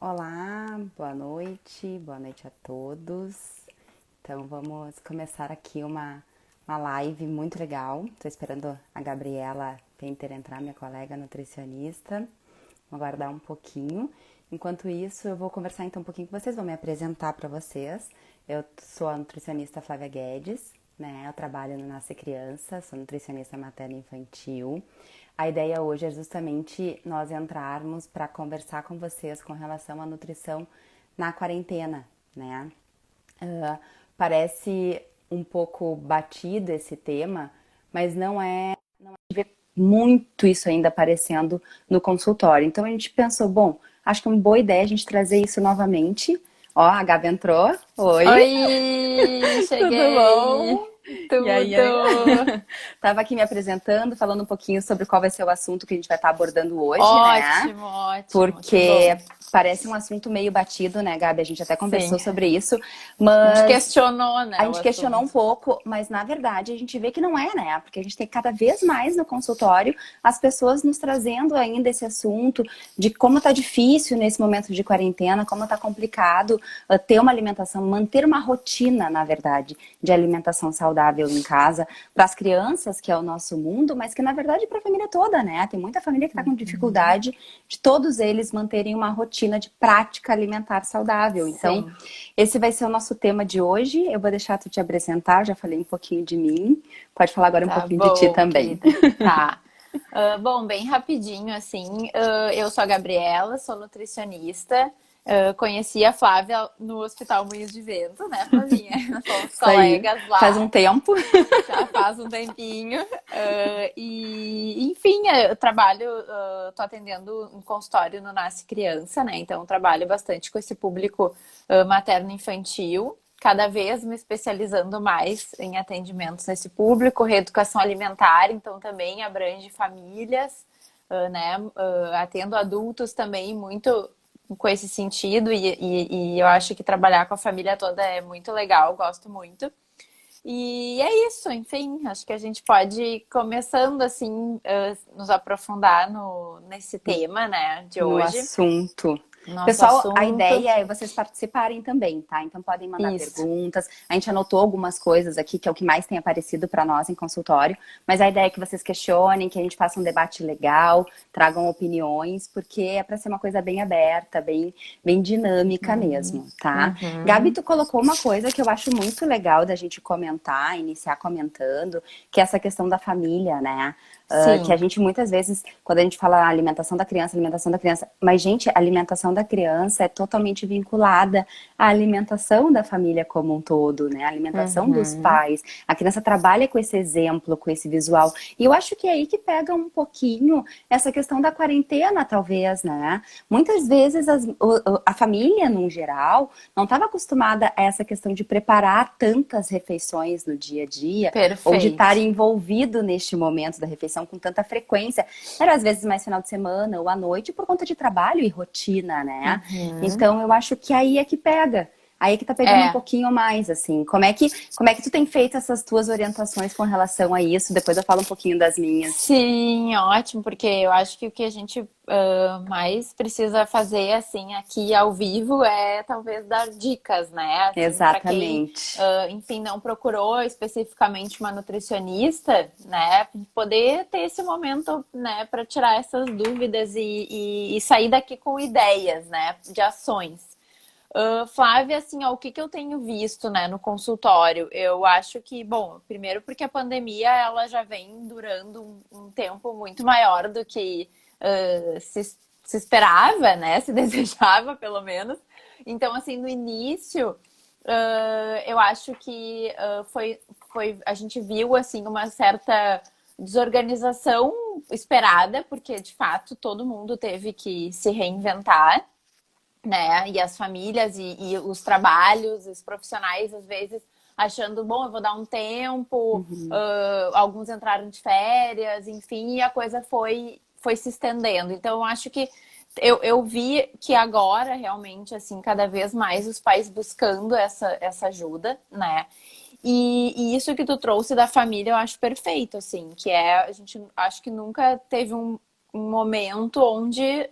Olá, boa noite a todos. Então vamos começar aqui uma live muito legal. Estou esperando a Gabriela Painter entrar, minha colega nutricionista. Vou aguardar um pouquinho. Enquanto isso, eu vou conversar então um pouquinho com vocês, vou me apresentar para vocês. Eu sou a nutricionista Flávia Guedes, né? Eu trabalho no Nasce Criança, sou nutricionista materna infantil. A ideia hoje é justamente nós entrarmos para conversar com vocês com relação à nutrição na quarentena, né? Parece um pouco batido esse tema, mas não é muito isso ainda aparecendo no consultório. Então a gente pensou, bom, acho que é uma boa ideia a gente trazer isso novamente. Ó, a Gabi entrou. Oi, Oi, tudo cheguei! bom? E aí, Tudo! tava aqui me apresentando, falando um pouquinho sobre qual vai ser o assunto que a gente vai estar abordando hoje, né? Ótimo, ótimo, que Porque bom. parece um assunto meio batido, né, Gabi? A gente até conversou Sim, sobre isso, a gente mas questionou, a né, o gente questionou um assunto. pouco, mas na verdade a gente vê que não é, né? Porque a gente tem cada vez mais no consultório as pessoas nos trazendo ainda esse assunto de como tá difícil nesse momento de quarentena, como tá complicado ter uma alimentação, manter uma rotina, na verdade, de alimentação saudável em casa para as crianças, que é o nosso mundo, mas que na verdade para a família toda, né? Tem muita família que está com dificuldade de todos eles manterem uma rotina de prática alimentar saudável. Então, Sim, esse vai ser o nosso tema de hoje. Eu vou deixar tu te apresentar, já falei um pouquinho de mim. Pode falar agora um tá pouquinho de ti bom, também. querida. Tá. Bom, bem rapidinho, assim, eu sou a Gabriela, sou nutricionista. Conheci a Flávia no Hospital Moinhos de Vento, né, Flavinha? Nós fomos Isso aí. colegas Faz lá. um tempo. Já faz um tempinho. Enfim, eu trabalho, tô atendendo um consultório no Nasce Criança, né? Então, eu trabalho bastante com esse público materno-infantil, cada vez me especializando mais em atendimentos nesse público, reeducação alimentar, então também abrange famílias, né? Atendo adultos também muito com esse sentido, e eu acho que trabalhar com a família toda é muito legal, gosto muito. E é isso, enfim, acho que a gente pode ir começando assim, nos aprofundar nesse tema, né, de No hoje, assunto. nosso Pessoal, a assunto. ideia é vocês participarem também, tá? Então podem mandar Isso. perguntas. A gente anotou algumas coisas aqui, que é o que mais tem aparecido para nós em consultório, mas a ideia é que vocês questionem, que a gente faça um debate legal, tragam opiniões, porque é para ser uma coisa bem aberta, bem dinâmica mesmo, tá? Gabi, Uhum. tu colocou uma coisa que eu acho muito legal da gente comentar, iniciar comentando, que é essa questão da família, né? Que a Sim. gente muitas vezes, quando a gente fala alimentação da criança, mas gente, a alimentação da criança é totalmente vinculada à alimentação da família como um todo, né? A alimentação dos Uhum. pais. A criança trabalha com esse exemplo, com esse visual. E eu acho que é aí que pega um pouquinho essa questão da quarentena, talvez, né? Muitas vezes a família, num geral, não estava acostumada a essa questão de preparar tantas refeições no dia a dia, ou de estar Perfeito. envolvido neste momento da refeição com tanta frequência. Era às vezes mais final de semana ou à noite por conta de trabalho e rotina, né? Uhum. Então eu acho que aí é que pega. Aí é que tá pegando um É. pouquinho mais, assim. Como é que tu tem feito essas tuas orientações com relação a isso? Depois eu falo um pouquinho das minhas. Sim, ótimo, porque eu acho que o que a gente mais precisa fazer assim aqui ao vivo é talvez dar dicas, né? Assim, para quem, Exatamente. enfim, não procurou especificamente uma nutricionista, né? Poder ter esse momento, né, para tirar essas dúvidas e sair daqui com ideias, né, de ações. Flávia, assim, ó, o que que eu tenho visto, né, no consultório? Eu acho que, bom, primeiro porque a pandemia ela já vem durando um tempo muito maior do que se esperava, né, se desejava, pelo menos. Então, assim, no início, eu acho que a gente viu, assim, uma certa desorganização esperada, porque, de fato, todo mundo teve que se reinventar, né? E as famílias e os trabalhos, os profissionais, às vezes, achando, bom, eu vou dar um tempo, Uhum. alguns entraram de férias, enfim, e a coisa foi se estendendo. Então, eu acho que eu vi que agora, realmente, assim, cada vez mais os pais buscando essa ajuda, né? E isso que tu trouxe da família, eu acho perfeito, assim, que é, a gente acho que nunca teve um momento onde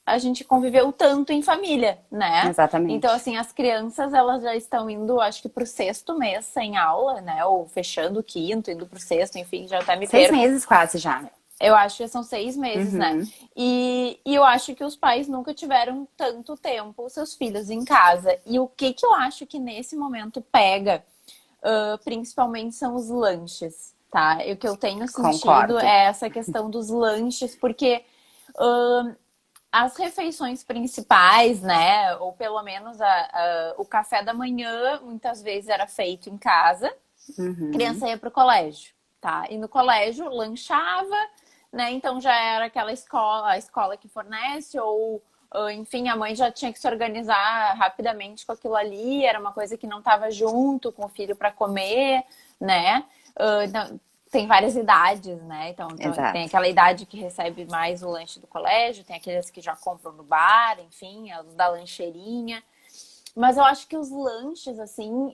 a gente conviveu tanto em família, né? Exatamente. Então, assim, as crianças, elas já estão indo, acho que pro sexto mês sem aula, né? Ou fechando o quinto, indo pro sexto, enfim, já até me 6 meses quase já. eu acho que são 6 meses, né? Uhum. E eu acho que os pais nunca tiveram tanto tempo os seus filhos em casa. E o que eu acho que nesse momento pega, principalmente, são os lanches, tá? E o que eu tenho sentido Concordo. é essa questão dos lanches, porque as refeições principais, né? Ou pelo menos o café da manhã, muitas vezes era feito em casa. A Uhum. criança ia pro colégio, tá? E no colégio lanchava, né? Então já era aquela escola, a escola que fornece, ou enfim, a mãe já tinha que se organizar rapidamente com aquilo ali, era uma coisa que não estava junto com o filho para comer, né? Tem várias idades, né? Então tem Exato. aquela idade que recebe mais o lanche do colégio, tem aqueles que já compram no bar, enfim, os da lancheirinha. Mas eu acho que os lanches, assim,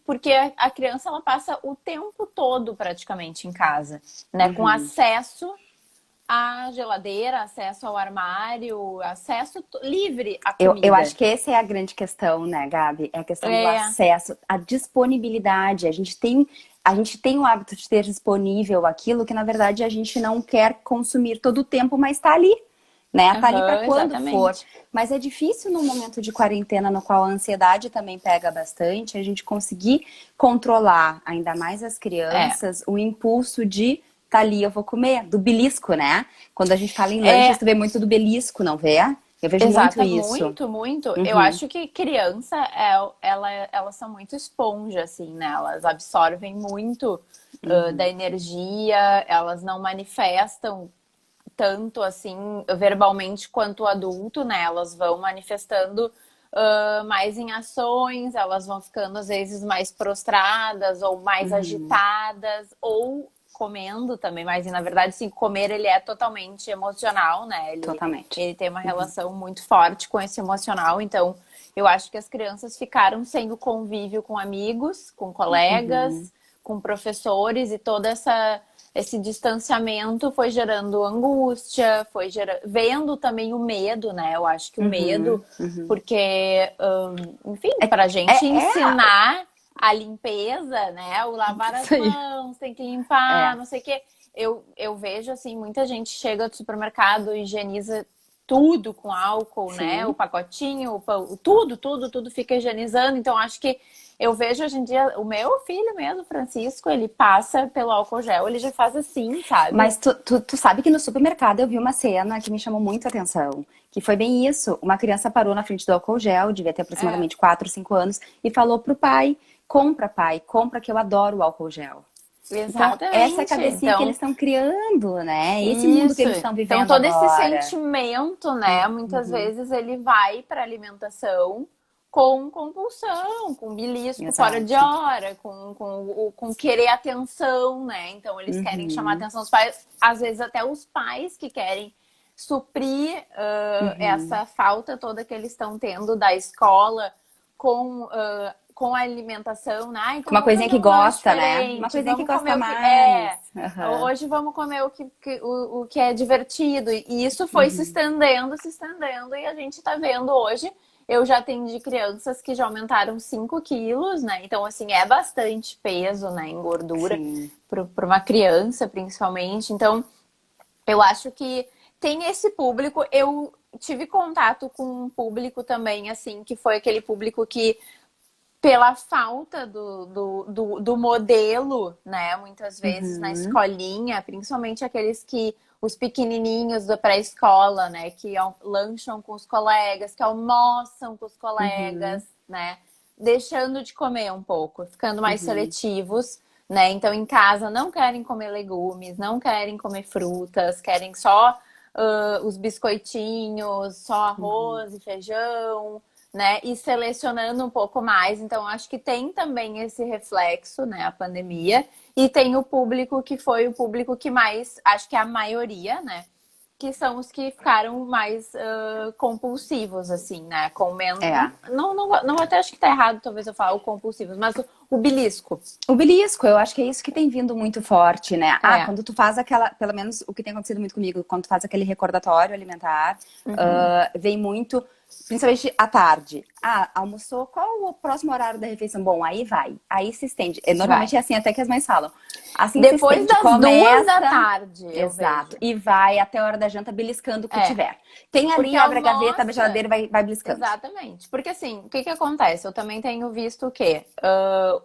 porque a criança ela passa o tempo todo praticamente em casa, né? Com Uhum. acesso à geladeira, acesso ao armário, acesso livre à Eu comida. acho que essa é a grande questão, né, Gabi? É a questão do É, acesso, a disponibilidade. A gente tem o hábito de ter disponível aquilo que, na verdade, a gente não quer consumir todo o tempo, mas está ali, né? Tá ali para quando for. exatamente. Mas é difícil no momento de quarentena, no qual a ansiedade também pega bastante, a gente conseguir controlar, ainda mais as É. crianças, o impulso de tá ali, eu vou comer, do belisco, né? Quando a gente fala em lanches, É, tu vê muito do belisco, não vê? Eu vejo muito exata, isso. muito, muito. Eu Uhum, acho que criança, elas são muito esponja, assim, né? Elas absorvem muito da uhum, energia, elas não manifestam tanto assim verbalmente quanto o adulto, né? Elas vão manifestando mais em ações, elas vão ficando às vezes mais prostradas ou mais uhum, agitadas ou comendo também, mas na verdade sim, comer ele é totalmente emocional, né? totalmente. Ele tem uma relação muito forte com esse emocional, então eu acho que as crianças ficaram sem o convívio com amigos, com Uhum, colegas, com professores e toda esse distanciamento foi gerando angústia, vendo também o medo, né? Eu acho que o uhum, medo, uhum. porque, enfim, É, para a gente é ensinar a limpeza, né? O lavar as isso aí. mãos, tem que limpar, É. não sei o quê. Eu vejo, assim, muita gente chega do supermercado, higieniza tudo com álcool, né? O Sim. pacotinho, o pão, tudo fica higienizando. Então, acho que eu vejo hoje em dia, o meu filho mesmo, Francisco, ele passa pelo álcool gel, ele já faz assim, sabe? Mas tu sabe que no supermercado eu vi uma cena que me chamou muito a atenção. Que foi bem isso. Uma criança parou na frente do álcool gel, devia ter É, aproximadamente 4, 5 anos, e falou pro pai, compra que eu adoro o álcool gel. Então, essa é a exatamente. cabecinha que eles Então, estão criando, né? Esse mundo que isso. eles estão Então, vivendo todo esse agora. sentimento, né, muitas Uhum, vezes ele vai para alimentação com compulsão, com belisco fora de exato. hora, com querer atenção, né? Então, eles querem chamar a Uhum, atenção dos pais, às vezes até os pais que querem suprir uhum. essa falta toda que eles estão tendo da escola com a alimentação, né? Ah, Com então uma vamos coisinha fazer que um lanche gosta, né? Uma diferente, coisinha que vamos gosta comer o que mais. é. Aham. Hoje vamos comer o que é divertido. E isso foi Uhum. se estendendo, e a gente tá vendo hoje. Eu já atendi crianças que já aumentaram 5 quilos, né? Então, assim, é bastante peso, né, em gordura, Sim. para uma criança, principalmente. Então, eu acho que tem esse público. Eu tive contato com um público também, assim, que foi aquele público que pela falta do modelo, né? Muitas vezes na Uhum. escolinha, principalmente aqueles que os pequenininhos da pré-escola, né? Que lancham com os colegas, que almoçam com os Uhum. colegas, né? Deixando de comer um pouco, ficando mais Uhum. seletivos, né? Então em casa não querem comer legumes, não querem comer frutas, querem só os biscoitinhos, só Uhum. arroz e feijão, né? E selecionando um pouco mais. Então, acho que tem também esse reflexo, né? A pandemia. E tem o público que foi o público que mais, acho que é a maioria, né? Que são os que ficaram mais compulsivos, assim, né? Comendo. É. Não, até acho que tá errado, talvez eu fale o compulsivos, mas O belisco. O belisco, eu acho que é isso que tem vindo muito forte, né? É. Quando tu faz aquela, pelo menos o que tem acontecido muito comigo, quando tu faz aquele recordatório alimentar, vem muito, principalmente à tarde. Almoçou, qual o próximo horário da refeição? Bom, aí vai, aí se estende. Vai. Normalmente é assim até que as mães falam. Assim se Depois estende, das 2 da começa, tarde, eu exato, vejo. e vai até a hora da janta beliscando o que É. tiver. Tem ali, Porque abre a gaveta, abre a almoça. geladeira e vai beliscando. Exatamente. Porque assim, o que que acontece? Eu também tenho visto o quê?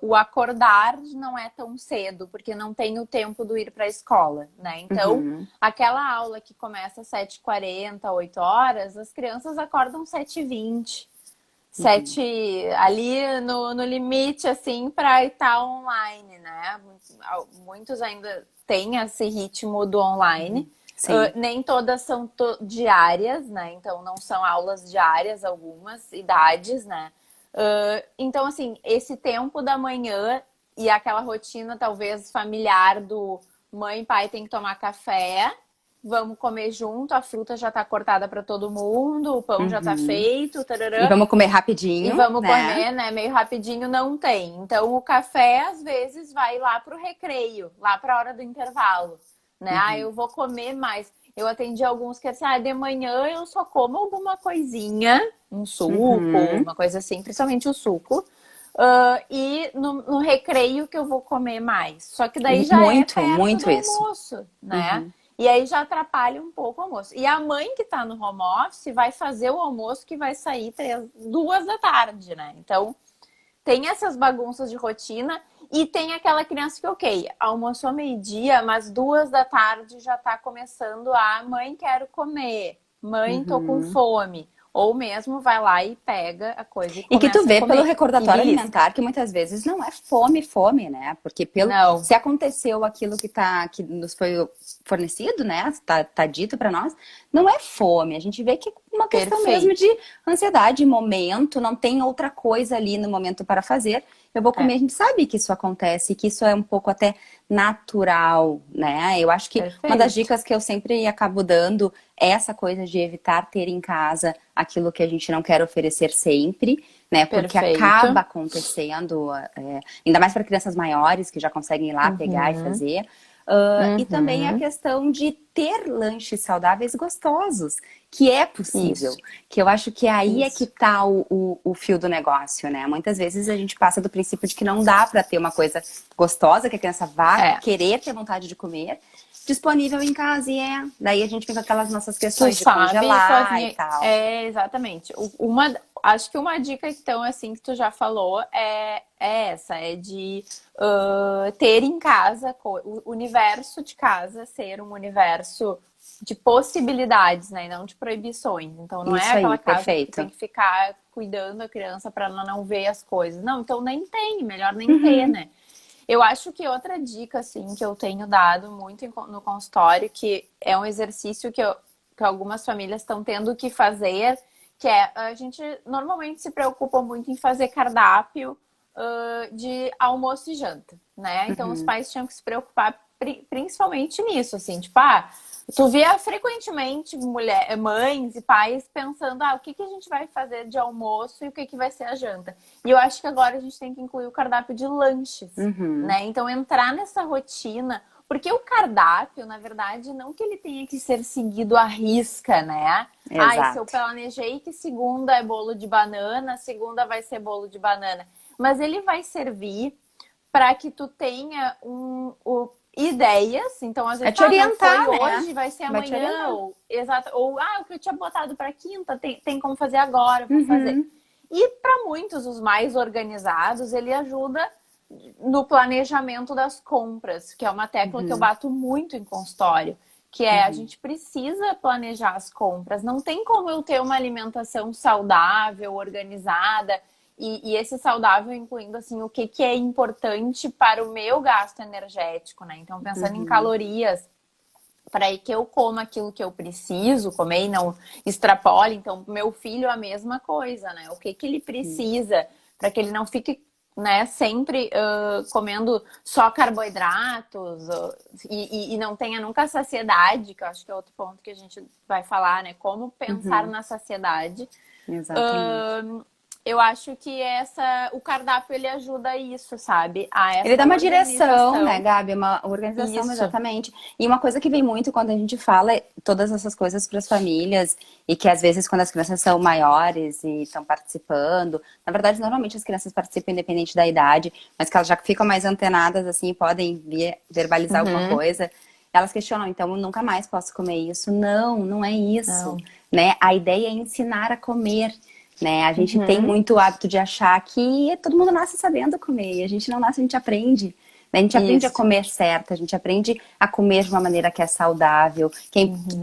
O acordar não é tão cedo, porque não tem o tempo do ir para a escola, né? Então, Uhum, aquela aula que começa às 7h40, 8 horas, as crianças acordam 7h20. uhum. 7 ali no limite, assim, para estar online, né? Muitos ainda têm esse ritmo do online. Sim. Nem todas são diárias, né? Então não são aulas diárias, algumas idades, né? Então, assim, esse tempo da manhã e aquela rotina, talvez, familiar do mãe e pai tem que tomar café, vamos comer junto, a fruta já tá cortada para todo mundo, o pão já tá Uhum. feito, E tararã, vamos comer e rapidinho, vamos né? comer, né? Meio rapidinho não tem. Então o café às vezes vai lá pro recreio, lá para a hora do intervalo, né? Uhum. Eu vou comer mais. Eu atendi alguns que assim, de manhã eu só como alguma coisinha, um suco, Uhum. uma coisa assim, principalmente o suco. E no recreio que eu vou comer mais. Só que daí já é Muito, perto do muito isso. almoço, né? Uhum. E aí já atrapalha um pouco o almoço. E a mãe que tá no home office vai fazer o almoço que vai sair 2 da tarde, né? Então tem essas bagunças de rotina e tem aquela criança que, ok, almoçou meio-dia, mas 2 da tarde já tá começando a mãe, quero comer, mãe, tô com Uhum. fome. Ou mesmo vai lá e pega a coisa e E que tu começa a vê pelo comer. E recordatório belisca. alimentar que muitas vezes não é fome, fome, né? Porque pelo Não, se aconteceu aquilo que nos foi fornecido, né? Tá dito para nós, não é fome. A gente vê que é uma questão mesmo de perfeito. ansiedade, momento, não tem outra coisa ali no momento para fazer. Eu vou comer, É, a gente sabe que isso acontece, que isso é um pouco até natural, né? Eu acho que uma das perfeito. dicas que eu sempre acabo dando é essa coisa de evitar ter em casa aquilo que a gente não quer oferecer sempre, né? Porque acaba Perfeito. acontecendo, ainda mais para crianças maiores que já conseguem ir lá pegar e Uhum, fazer. E também a uhum. questão de ter lanches saudáveis gostosos, que é possível. Isso, Que eu acho que aí é que isso. tá o fio do negócio, né? Muitas vezes a gente passa do princípio de que não dá para ter uma coisa gostosa que a criança vá É. querer ter vontade de comer, disponível em casa daí a gente fica com aquelas nossas Tu questões de sabe, congelar e Flavinha, tal. exatamente. Acho que uma dica então, assim, que tu já falou é essa, é de ter em casa, o universo de casa ser um universo de possibilidades, né, e não de proibições. Então, não é Isso aí, aquela casa que tu perfeito. tem que ficar cuidando da criança para ela não ver as coisas. Não, então nem tem, melhor nem ter, Uhum. né? Eu acho que outra dica, assim, que eu tenho dado muito no consultório, que é um exercício que algumas famílias estão tendo que fazer, que é, a gente normalmente se preocupa muito em fazer cardápio de almoço e janta, né? Então os Uhum. pais tinham que se preocupar principalmente nisso, assim, tipo, tu via frequentemente mães e pais pensando, o que a gente vai fazer de almoço e o que vai ser a janta. E eu acho que agora a gente tem que incluir o cardápio de lanches, Uhum. né? Então entrar nessa rotina, porque o cardápio, na verdade, não que ele tenha que ser seguido à risca, né? E se eu Exato. planejei que segunda é bolo de banana, segunda vai ser bolo de banana. Mas ele vai servir para que tu tenha ideias. Então, às É vezes, te não foi orientar, né? hoje, vai ser Vai te amanhã, orientar. ou o que eu tinha botado para quinta, tem como fazer agora, vou fazer. Uhum. E para muitos, os mais organizados, ele ajuda no planejamento das compras, que é uma tecla que eu Uhum. bato muito em consultório, que é a Uhum. gente precisa planejar as compras. Não tem como eu ter uma alimentação saudável, organizada, e esse saudável incluindo assim o que é importante para o meu gasto energético, né? Então pensando em Uhum. calorias, para que eu coma aquilo que eu preciso comer e não extrapole. Então, meu filho a mesma coisa, né? O que ele precisa para que ele não fique, né, sempre comendo só carboidratos e não tenha nunca saciedade, que eu acho que é outro ponto que a gente vai falar, né? Como pensar Uhum. na saciedade. Exatamente. Eu acho que o cardápio ele ajuda a isso, sabe? A Ele essa dá uma direção, né, organização. Gabi? Uma organização, Isso. exatamente. E uma coisa que vem muito quando a gente fala todas essas coisas para as famílias, e que às vezes quando as crianças são maiores e estão participando, na verdade, normalmente as crianças participam independente da idade, mas que elas já ficam mais antenadas, assim, e podem verbalizar alguma Uhum. coisa, elas questionam, então, eu nunca mais posso comer isso. Não, não é isso, Não. né? A ideia é ensinar a comer. Né? A gente tem Uhum. muito hábito de achar que todo mundo nasce sabendo comer. E a gente não nasce, a gente aprende. Né? A gente aprende a Isso. comer certo, a gente aprende a comer de uma maneira que é saudável,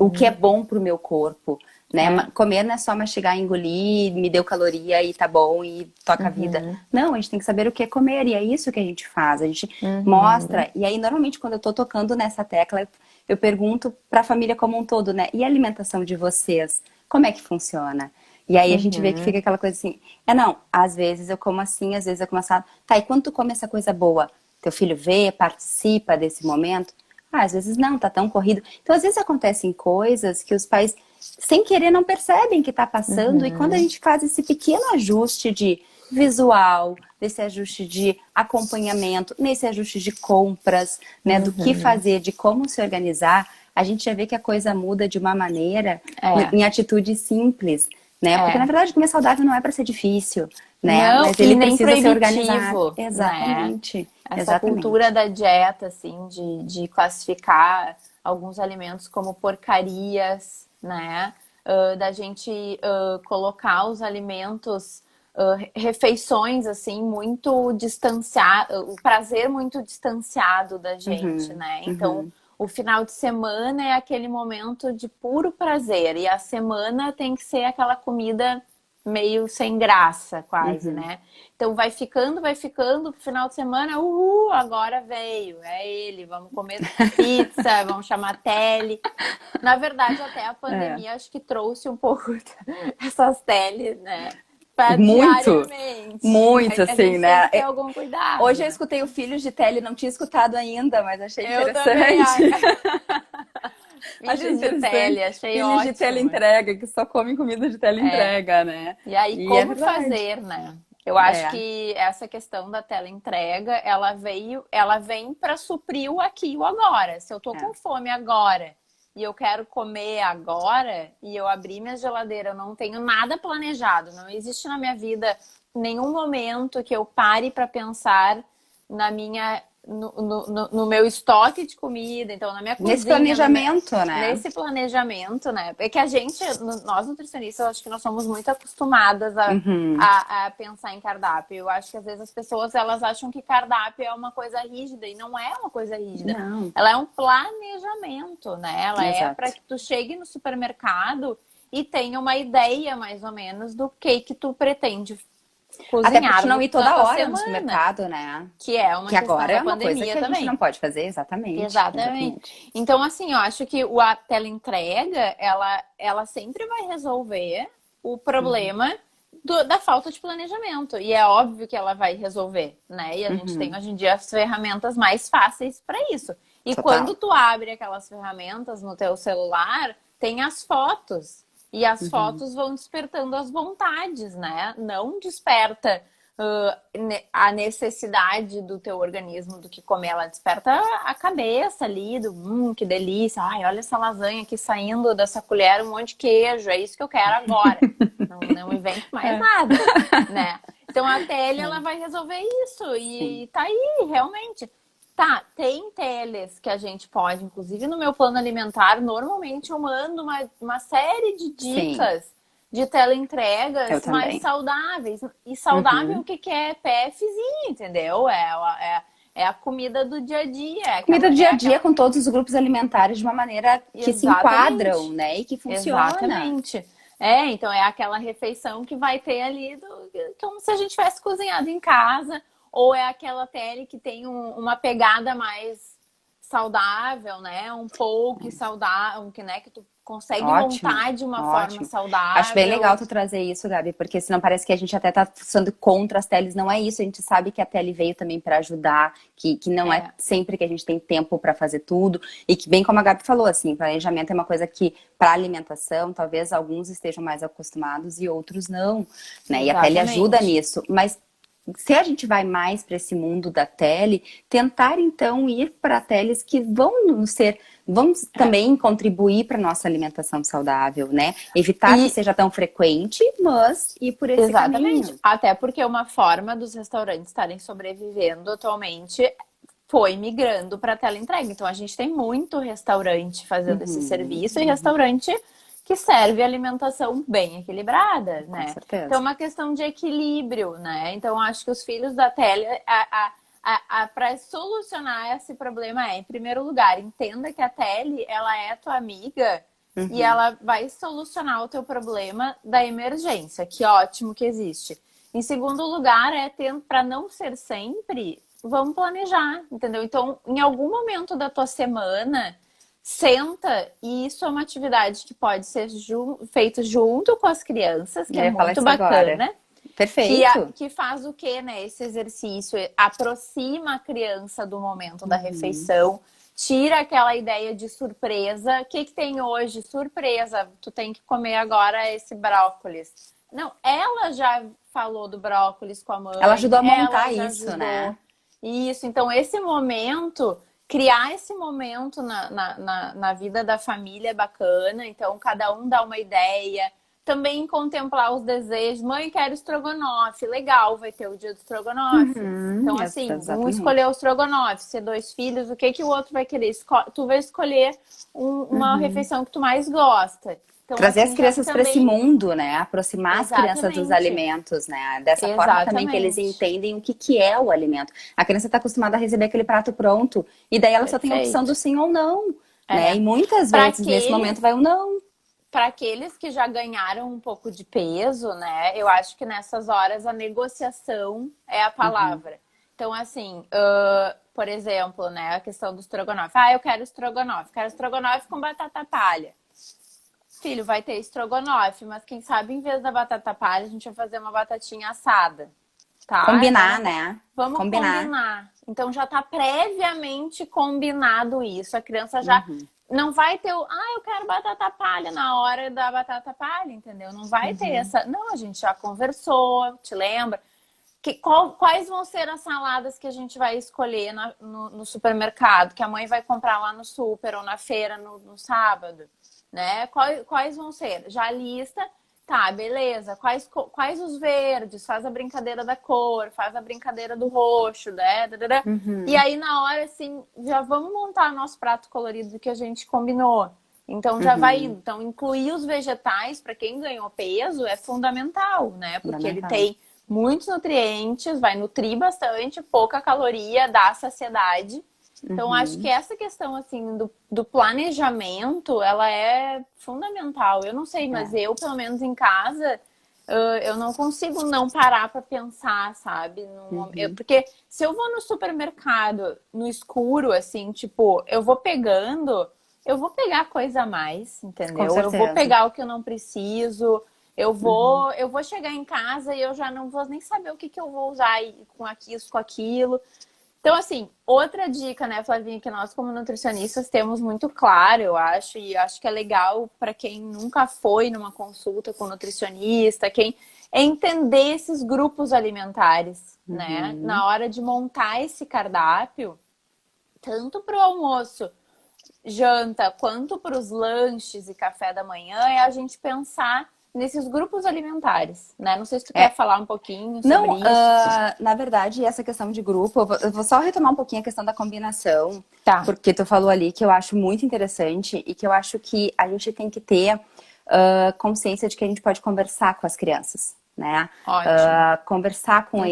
o que é Uhum. bom pro meu corpo. Né? É. Comer não é só mastigar, engolir, me deu caloria e tá bom e toca a vida. Uhum. Não, a gente tem que saber o que é comer e é isso que a gente faz. A gente Uhum. mostra. E aí, normalmente, quando eu tô tocando nessa tecla, eu pergunto pra família como um todo, né? E a alimentação de vocês? Como é que funciona? E aí a gente vê que Uhum. fica aquela coisa assim, não, às vezes eu como assim, às vezes eu como assado. Tá, e quando tu come essa coisa boa, teu filho vê, participa desse momento? Ah, às vezes não, tá tão corrido. Então, às vezes acontecem coisas que os pais, sem querer, não percebem que tá passando. E quando a Uhum. gente faz esse pequeno ajuste de visual, desse ajuste de acompanhamento, nesse ajuste de compras, né, do que Uhum. fazer, de como se organizar, a gente já vê que a coisa muda de uma maneira, É. em atitudes simples, né? Porque na É. verdade comer saudável não é para ser difícil, né? Não, Mas e ele nem precisa ser organizado. proibitivo, né? Exatamente, Essa cultura exatamente. da dieta, assim, de classificar alguns alimentos como porcarias, né? Da gente colocar os alimentos, refeições, assim, muito distanciado, o prazer muito distanciado da gente, Uhum, né? Então, uhum, o final de semana é aquele momento de puro prazer, e a semana tem que ser aquela comida meio sem graça, quase, uhum. né? Então vai ficando, final de semana, agora veio, é ele, vamos comer pizza, vamos chamar tele. Na verdade, até a É. pandemia acho que trouxe um pouco essas teles, né? Pra Muito, diariamente. muito A assim, gente tem né? que ter algum cuidado, Hoje eu né? escutei o Filhos de Tele, não tinha escutado ainda, mas achei Eu também, interessante. ai. Achei Filhos de interessante. tele, achei Filhos de ótimo. teleentrega, que só comem comida de É. teleentrega, né? E aí, E é como verdade. fazer, né? Eu acho É, que essa questão da tela entrega, ela vem para suprir o aqui e o agora. Se eu tô é. com fome agora e eu quero comer agora e eu abrir minha geladeira, eu não tenho nada planejado, não existe na minha vida nenhum momento que eu pare para pensar na minha no meu estoque de comida, então na minha Nesse cozinha, planejamento, né? nesse planejamento, né? É que a gente, nós nutricionistas, acho que nós somos muito acostumadas Uhum. a pensar em cardápio. Eu acho que às vezes as pessoas elas acham que cardápio é uma coisa rígida e não é uma coisa rígida. Não, Ela é um planejamento, né? Ela é para exato. que tu chegue no supermercado e tenha uma ideia mais ou menos do que tu pretende Até pra gente cozinhar não ir na toda tua hora no semana, supermercado, né? que é uma Que questão agora da é uma coisa que pandemia a gente não também. pode fazer, exatamente, Exatamente. exatamente. Então, assim, eu acho que a teleentrega, ela sempre vai resolver o problema da falta de planejamento. E é óbvio que ela vai resolver, né? E a gente tem Uhum. hoje em dia as ferramentas mais fáceis para isso. E quando Total. tu abre aquelas ferramentas no teu celular, tem as fotos. E as Uhum. fotos vão despertando as vontades, né? Não desperta a necessidade do teu organismo do que comer, ela desperta a cabeça ali, do que delícia, ai, olha essa lasanha aqui saindo dessa colher, um monte de queijo, é isso que eu quero agora. Não invento mais É. nada, né? Então a tele ela vai resolver isso Sim, e tá aí, realmente. Tá, tem teles que a gente pode, inclusive no meu plano alimentar, normalmente eu mando uma série de sim, dicas de eu teleentregas mais também. saudáveis. E saudável, Uhum. o que que é? PFzinho, entendeu? É a comida do dia a dia, Comida do dia a dia com todos os grupos alimentares de uma maneira que se enquadram, Exatamente. né? E que funciona. Exatamente. É, então é aquela refeição que vai ter ali como se a gente tivesse cozinhado em casa, ou é aquela tele que tem uma pegada mais saudável, né? Um pouco saudável, que, né, que tu consegue Ótimo, montar de uma forma ótimo. saudável. Acho bem legal tu trazer isso, Gabi, porque senão parece que a gente até tá sendo contra as teles. Não é isso, a gente sabe que a tele veio também para ajudar, que não é sempre que a gente tem tempo para fazer tudo. E que, bem como a Gabi falou, assim, planejamento é uma coisa que, para alimentação, talvez alguns estejam mais acostumados e outros não, né? E a tele ajuda nisso. Mas se a gente vai mais para esse mundo da tele, tentar então ir para teles que vão também contribuir para nossa alimentação saudável, né? Evitar que seja tão frequente, mas ir por esse caminho. Até porque uma forma dos restaurantes estarem sobrevivendo atualmente foi migrando para teleentrega. Então a gente tem muito restaurante fazendo esse serviço e restaurante que serve alimentação bem equilibrada, né? Com certeza. Então é uma questão de equilíbrio, né? Então acho que os filhos da tele, para solucionar esse problema em primeiro lugar, entenda que a tele, ela é tua amiga e ela vai solucionar o teu problema da emergência. Que ótimo que existe. Em segundo lugar, para não ser sempre, vamos planejar, entendeu? Então, em algum momento da tua semana, senta, e isso é uma atividade que pode ser feita junto com as crianças, que é muito bacana. Agora. Perfeito. Que faz o quê, né? Esse exercício aproxima a criança do momento da refeição, tira aquela ideia de surpresa. O que tem hoje? Surpresa, tu tem que comer agora esse brócolis. Não, ela já falou do brócolis com a mãe. Ela ajudou a montar isso, né? Isso, então esse momento, criar esse momento na vida da família é bacana. Então cada um dá uma ideia. Também contemplar os desejos. Mãe, quero estrogonofe. Legal, vai ter o dia do estrogonofe. Então, assim, um escolher o estrogonofe. Se 2 filhos, o que o outro vai querer? Tu vai escolher uma refeição que tu mais gosta. Então, trazer assim, as crianças para esse mundo, né? Aproximar as crianças dos alimentos, né? Dessa forma também que eles entendem o que é o alimento. A criança está acostumada a receber aquele prato pronto. E daí ela só tem a opção do sim ou não. Né? E muitas vezes, nesse momento, vai o não. Para aqueles que já ganharam um pouco de peso, né? Eu acho que nessas horas a negociação é a palavra. Então, assim, por exemplo, né? A questão do estrogonofe. Eu quero estrogonofe. Quero estrogonofe com batata palha. Filho, vai ter estrogonofe, mas quem sabe em vez da batata palha a gente vai fazer uma batatinha assada. Tá? Combinar, né? Vamos combinar. Então já tá previamente combinado isso. A criança já... Não vai ter eu quero batata palha na hora da batata palha, entendeu? Não vai ter essa... Não, a gente já conversou, te lembra? Quais vão ser as saladas que a gente vai escolher no supermercado, que a mãe vai comprar lá no super ou na feira no sábado, né? Quais vão ser? Já lista... Tá, beleza. Quais os verdes? Faz a brincadeira da cor, faz a brincadeira do roxo, né? E aí, na hora, assim, já vamos montar nosso prato colorido que a gente combinou. Então, já vai indo. Então, incluir os vegetais, para quem ganhou peso, é fundamental, né? Porque ele tem muitos nutrientes, vai nutrir bastante, pouca caloria, dá saciedade. Então, acho que essa questão, assim, do planejamento, ela é fundamental. Eu não sei, mas eu, pelo menos em casa, eu não consigo não parar para pensar, sabe? Porque se eu vou no supermercado, no escuro, assim, tipo, eu vou pegar coisa a mais, entendeu? Eu vou pegar o que eu não preciso, eu vou chegar em casa e eu já não vou nem saber o que eu vou usar com isso, com aquilo. Então, assim, outra dica, né, Flavinha, que nós como nutricionistas temos muito claro, eu acho, e acho que é legal para quem nunca foi numa consulta com nutricionista, é entender esses grupos alimentares, né? Na hora de montar esse cardápio, tanto para o almoço, janta, quanto para os lanches e café da manhã, é a gente pensar nesses grupos alimentares, né? Não sei se tu quer falar um pouquinho sobre isso. Na verdade, essa questão de grupo, eu vou só retomar um pouquinho a questão da combinação, porque tu falou ali que eu acho muito interessante e que eu acho que a gente tem que ter consciência de que a gente pode conversar com as crianças, né? Conversar com eles,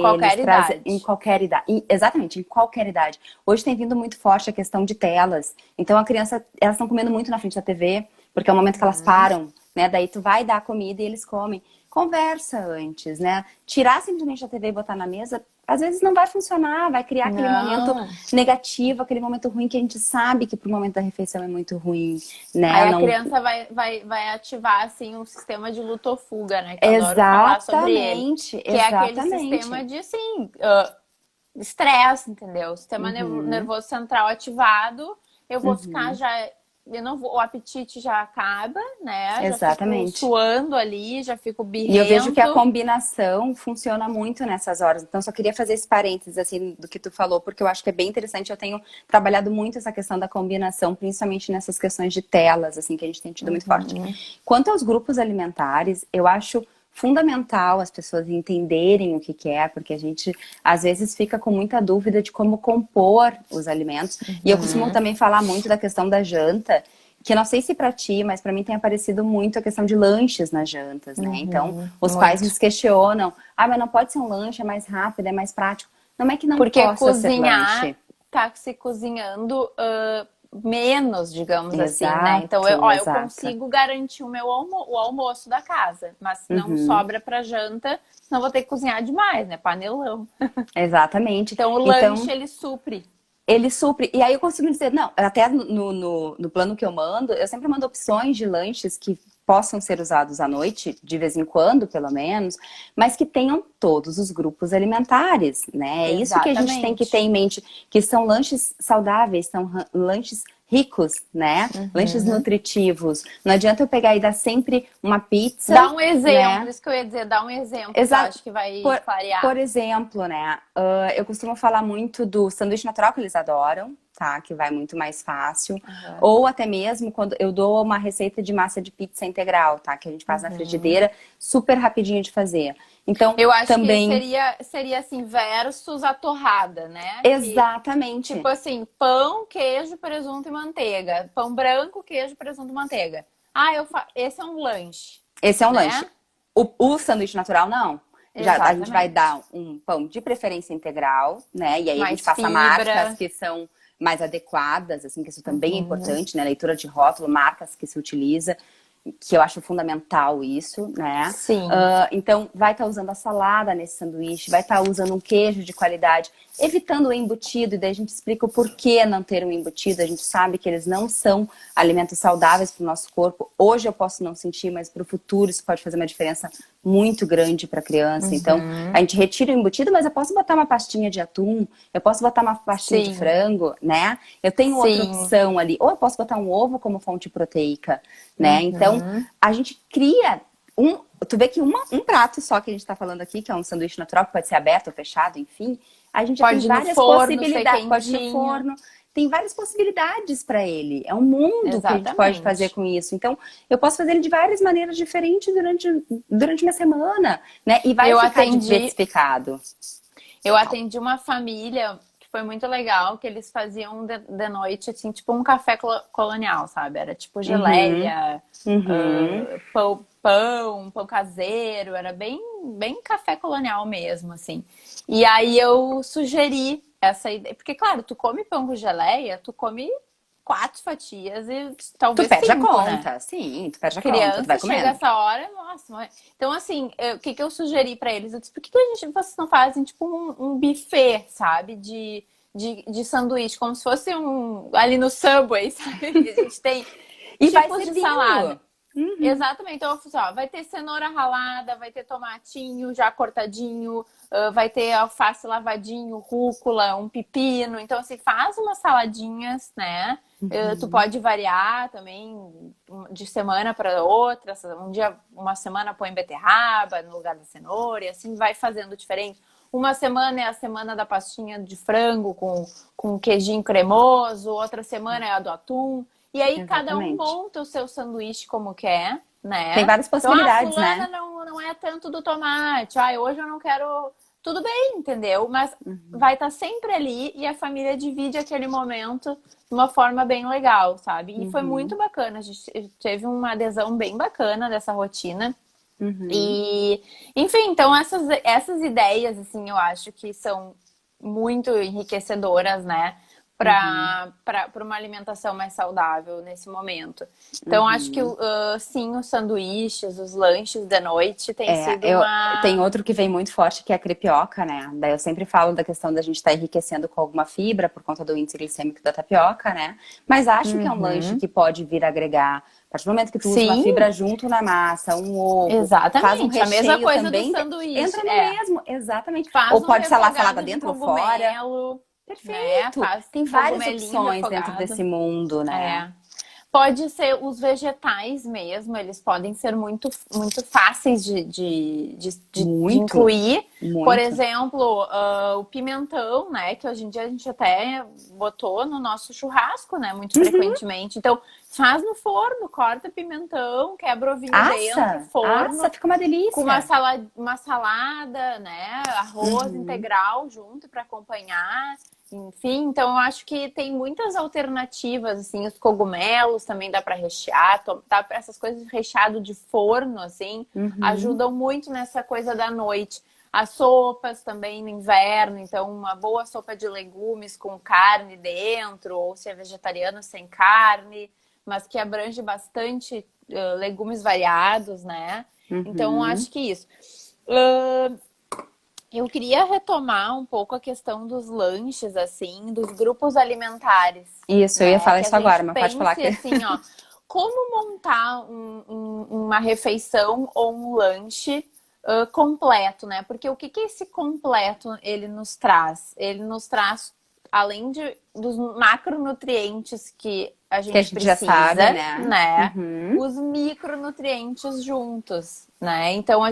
em qualquer idade. Exatamente, em qualquer idade. Hoje tem vindo muito forte a questão de telas. Então, elas estão comendo muito na frente da TV, porque é o momento que elas param. né? Daí tu vai dar a comida e eles comem. Conversa antes, né? Tirar simplesmente a TV e botar na mesa, às vezes não vai funcionar, vai criar aquele momento Não. negativo, aquele momento ruim que a gente sabe que pro momento da refeição é muito ruim, Aí né? a Não... criança vai ativar, assim, um sistema de luta ou fuga, né? Que eu adoro falar sobre ele. Exatamente, Que é aquele exatamente. sistema de, assim, estresse, entendeu? Sistema Uhum, nervoso central ativado, eu vou ficar uhum, já. Eu não vou, o apetite já acaba, né? Já fico exatamente. suando ali, já fico E eu vejo que a birrento. combinação funciona muito nessas horas. Então, só queria fazer esse parênteses, assim, do que tu falou, porque eu acho que é bem interessante. Eu tenho trabalhado muito essa questão da combinação, principalmente nessas questões de telas, assim, que a gente tem tido muito forte. Uhum. Quanto aos grupos alimentares, eu acho fundamental as pessoas entenderem o que que é, porque a gente, às vezes, fica com muita dúvida de como compor os alimentos. E eu costumo Uhum. também falar muito da questão da janta, que eu não sei se para ti, mas para mim tem aparecido muito a questão de lanches nas jantas, né? Então, Uhum. os pais Muito. nos questionam: ah, mas não pode ser um lanche, é mais rápido, é mais prático. Não é que não Porque possa ser cozinhar lanche. tá se cozinhando menos, digamos assim, né? Então, Exato, eu exato. consigo garantir o almoço da casa, mas não Uhum, sobra pra janta, senão vou ter que cozinhar demais, né? Panelão. exatamente. Então, o lanche Então, ele supre. ele supre. E aí eu consigo dizer, não, até no plano que eu mando, eu sempre mando opções de lanches que possam ser usados à noite, de vez em quando, pelo menos, mas que tenham todos os grupos alimentares, né? É isso que a gente tem que ter Exatamente. em mente, que são lanches saudáveis, são lanches ricos, né? Lanches Uhum. nutritivos. Não adianta eu pegar e dar sempre uma Dá pizza, um exemplo, né? isso que eu ia dizer, dá um exemplo que eu Exato. acho que vai Por clarear. exemplo, né? Eu costumo falar muito do sanduíche natural que eles adoram, tá? Que vai muito mais fácil. Uhum. Ou até mesmo quando eu dou uma receita de massa de pizza integral, tá? Que a gente faz na Uhum. frigideira, super rapidinho de fazer. Então, Eu acho que também, seria assim, versus a torrada, né? Que, tipo exatamente. assim, pão, queijo, presunto e manteiga. Pão branco, queijo, presunto e manteiga. Ah, esse é um lanche, Esse é um lanche. né? O sanduíche natural, não. Já a gente vai Exatamente. dar um pão de preferência integral, né? E aí a gente Mais passa marcas fibra. que são mais adequadas, assim, que isso também é Uhum. importante, né? Leitura de rótulo, marcas que se utiliza, que eu acho fundamental isso, né? Sim. Então, vai estar usando a salada nesse sanduíche, vai estar usando um queijo de qualidade, evitando o embutido, e daí a gente explica o porquê não ter um embutido. A gente sabe que eles não são alimentos saudáveis para o nosso corpo. Hoje eu posso não sentir, mas para o futuro isso pode fazer uma diferença muito grande para a criança. Então, a Uhum. gente retira o embutido, mas eu posso botar uma pastinha de atum, eu posso botar uma pastinha de Sim. frango, né? Eu tenho outra Sim. opção ali, ou eu posso botar um ovo como fonte proteica, né? Então, Uhum. a gente cria tu vê que um prato só que a gente está falando aqui, que é um sanduíche natural, que pode ser aberto ou fechado, enfim, a gente já tem Pode ir no várias forno, ser possibilidades. Pode ir no quentinho. forno, tem várias possibilidades para ele. É um mundo que a gente pode fazer Exatamente. com isso. Então, eu posso fazer ele de várias maneiras diferentes durante uma semana, né? E vai Eu ficar atendi diversificado. Eu atendi uma família que foi muito legal, que eles faziam de noite, assim, tipo um café colonial, sabe? Era tipo Uhum, geleia, uhum. pão caseiro, era bem café colonial mesmo, assim. E aí eu sugeri essa ideia, porque claro, tu come pão com geleia, tu come 4 fatias e Tu talvez perde a 5, né? conta, sim, tu perde a conta, tu vai Criança chega comendo. essa hora, nossa, então assim, o que que eu sugeri pra eles? Eu disse, por que que vocês não fazem tipo um buffet, sabe? De sanduíche, como se fosse ali no Subway, sabe? Que a gente tem E vai tipos de servindo. salada. Uhum, Exatamente. Então, eu falei assim, ó, vai ter cenoura ralada, vai ter tomatinho já cortadinho, vai ter alface lavadinho, rúcula, um pepino. Então, assim, faz umas saladinhas, né? Tu uhum. pode variar também de semana para outra. Um dia, uma semana põe beterraba no lugar da cenoura, e assim vai fazendo diferente. Uma semana é a semana da pastinha de frango com queijinho cremoso, outra semana é a do atum. E aí cada um Exatamente. monta o seu sanduíche como quer, Tem né? várias Então, possibilidades, fulana né? não é tanto do tomate. Hoje eu não quero. Tudo bem, entendeu? Mas vai estar sempre ali e a família divide aquele momento de uma forma bem legal, sabe? E foi muito Uhum, bacana. A gente teve uma adesão bem bacana dessa rotina. uhum. E, enfim, então essas ideias, assim, eu acho que são muito enriquecedoras, né? para uma alimentação mais saudável nesse momento. Então, acho que sim, os sanduíches, os lanches de noite tem sido uma... Tem outro que vem muito forte, que é a crepioca, né? Daí eu sempre falo da questão da gente estar enriquecendo com alguma fibra por conta do índice glicêmico da tapioca, né? Mas acho que é um lanche que pode vir agregar, a partir do momento que tu usa uma fibra junto na massa, um ovo, exatamente, faz um recheio a mesma coisa também, do sanduíche. entra no mesmo, exatamente. Faz Ou um pode ser lá salada refogado de dentro ou fora. Né? Perfeito! Faz Tem várias cogumelinho opções dentro refogado. desse mundo, né? Pode ser os vegetais mesmo, eles podem ser muito, muito fáceis de incluir. Muito. Por exemplo, o pimentão, né? Que hoje em dia a gente até botou no nosso churrasco, né? Muito frequentemente. Então, faz no forno, corta pimentão, quebra ovinho dentro, forno. Fica uma delícia. Com uma salada, né? Arroz integral junto para acompanhar. Enfim, então eu acho que tem muitas alternativas, assim, os cogumelos também dá para rechear, essas coisas recheado de forno, assim, ajudam muito nessa coisa da noite. As sopas também no inverno, então uma boa sopa de legumes com carne dentro, ou se é vegetariano sem carne, mas que abrange bastante legumes variados, né? Então acho que isso. Eu queria retomar um pouco a questão dos lanches, assim, dos grupos alimentares. Isso, né? eu ia falar isso agora, mas pode falar que... assim, ó, como montar uma refeição ou um lanche completo, né? Porque o que esse completo ele nos traz? Ele nos traz, além dos macronutrientes que a gente precisa, já sabe, né? Os micronutrientes juntos, né? Então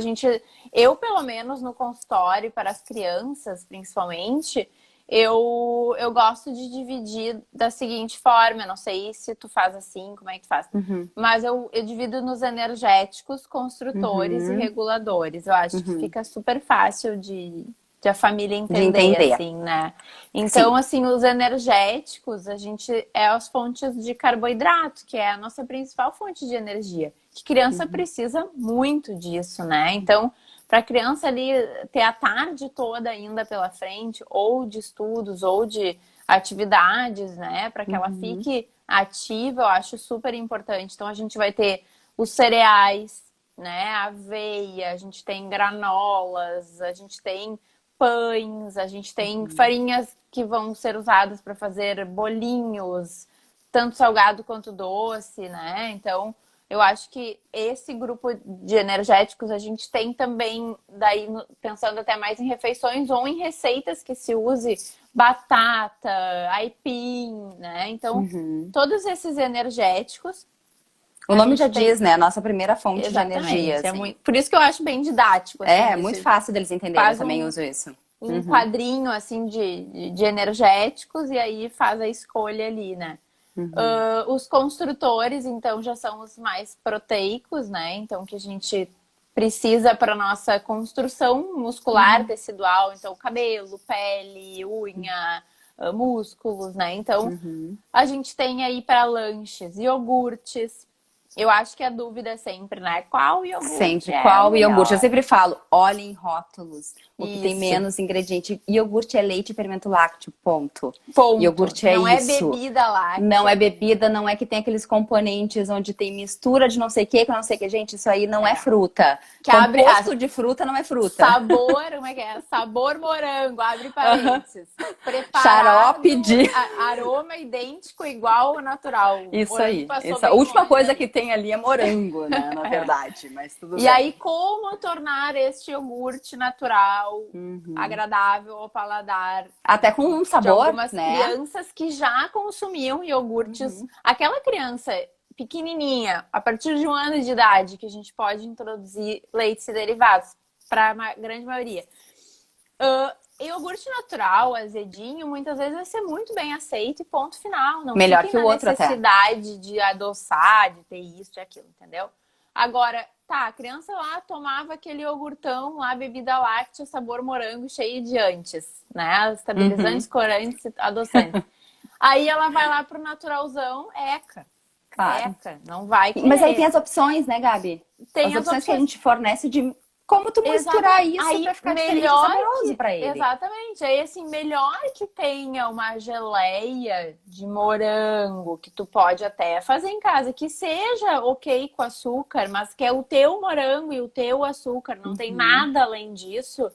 eu pelo menos no consultório para as crianças, principalmente, eu gosto de dividir da seguinte forma, eu não sei se tu faz assim, como é que tu faz, mas eu divido nos energéticos, construtores e reguladores. Eu acho que fica super fácil de a família entender, assim, né? Então, assim, os energéticos, a gente é as fontes de carboidrato, que é a nossa principal fonte de energia. Que criança precisa muito disso, né? Então, para a criança ali ter a tarde toda ainda pela frente, ou de estudos, ou de atividades, né? Para que ela fique ativa, eu acho super importante. Então, a gente vai ter os cereais, né? Aveia, a gente tem granolas, a gente tem pães, a gente tem farinhas que vão ser usadas para fazer bolinhos, tanto salgado quanto doce, né? Então, eu acho que esse grupo de energéticos a gente tem também, daí pensando até mais em refeições ou em receitas que se use batata, aipim, né? Então, todos esses energéticos... O nome já diz, né? A nossa primeira fonte de energia. Assim. Por isso que eu acho bem didático. Assim, é muito fácil deles entenderem, eu também uso isso. Um quadrinho, assim, de energéticos e aí faz a escolha ali, né? Os construtores, então, já são os mais proteicos, né? Então, que a gente precisa para nossa construção muscular, tecidual. Então, cabelo, pele, unha, músculos, né? Então, a gente tem aí para lanches, iogurtes. Eu acho que a dúvida é sempre, né? Qual iogurte? Sempre, qual iogurte? Eu sempre falo, olhem rótulos, o que tem menos ingrediente. Iogurte é leite e fermento lácteo, ponto. Iogurte é não isso. Não é bebida láctea. Não é bebida, não é que tem aqueles componentes onde tem mistura de não sei o que, com não sei o que. Gente, isso aí não é fruta. Composto de fruta não é fruta. Sabor, como é que é? Sabor morango, abre parênteses. Preparado, xarope de... aroma idêntico, igual ao natural. Isso aí. A última coisa que tem ali é morango, né? Na verdade, mas tudo bem. E aí, como tornar este iogurte natural, agradável ao paladar? Até com um sabor, de algumas crianças que já consumiam iogurtes. Aquela criança pequenininha, a partir de 1 ano de idade, que a gente pode introduzir leites e derivados, para a grande maioria. Iogurte natural, azedinho, muitas vezes vai ser muito bem aceito e ponto final. Não melhor que o outro até. necessidade de adoçar, de ter isso, de aquilo, entendeu? Agora, a criança lá tomava aquele iogurtão lá, bebida láctea, sabor morango, cheio de antes, né? Estabilizantes, corantes, adoçantes. Aí ela vai lá pro naturalzão, Claro. não vai querer. Mas aí tem as opções, né, Gabi? Tem as opções que a gente fornece de como tu misturar isso para ficar diferente e saboroso para ele. Exatamente. Aí, assim, melhor que tenha uma geleia de morango, que tu pode até fazer em casa, que seja ok com açúcar, mas que é o teu morango e o teu açúcar, não tem nada além disso,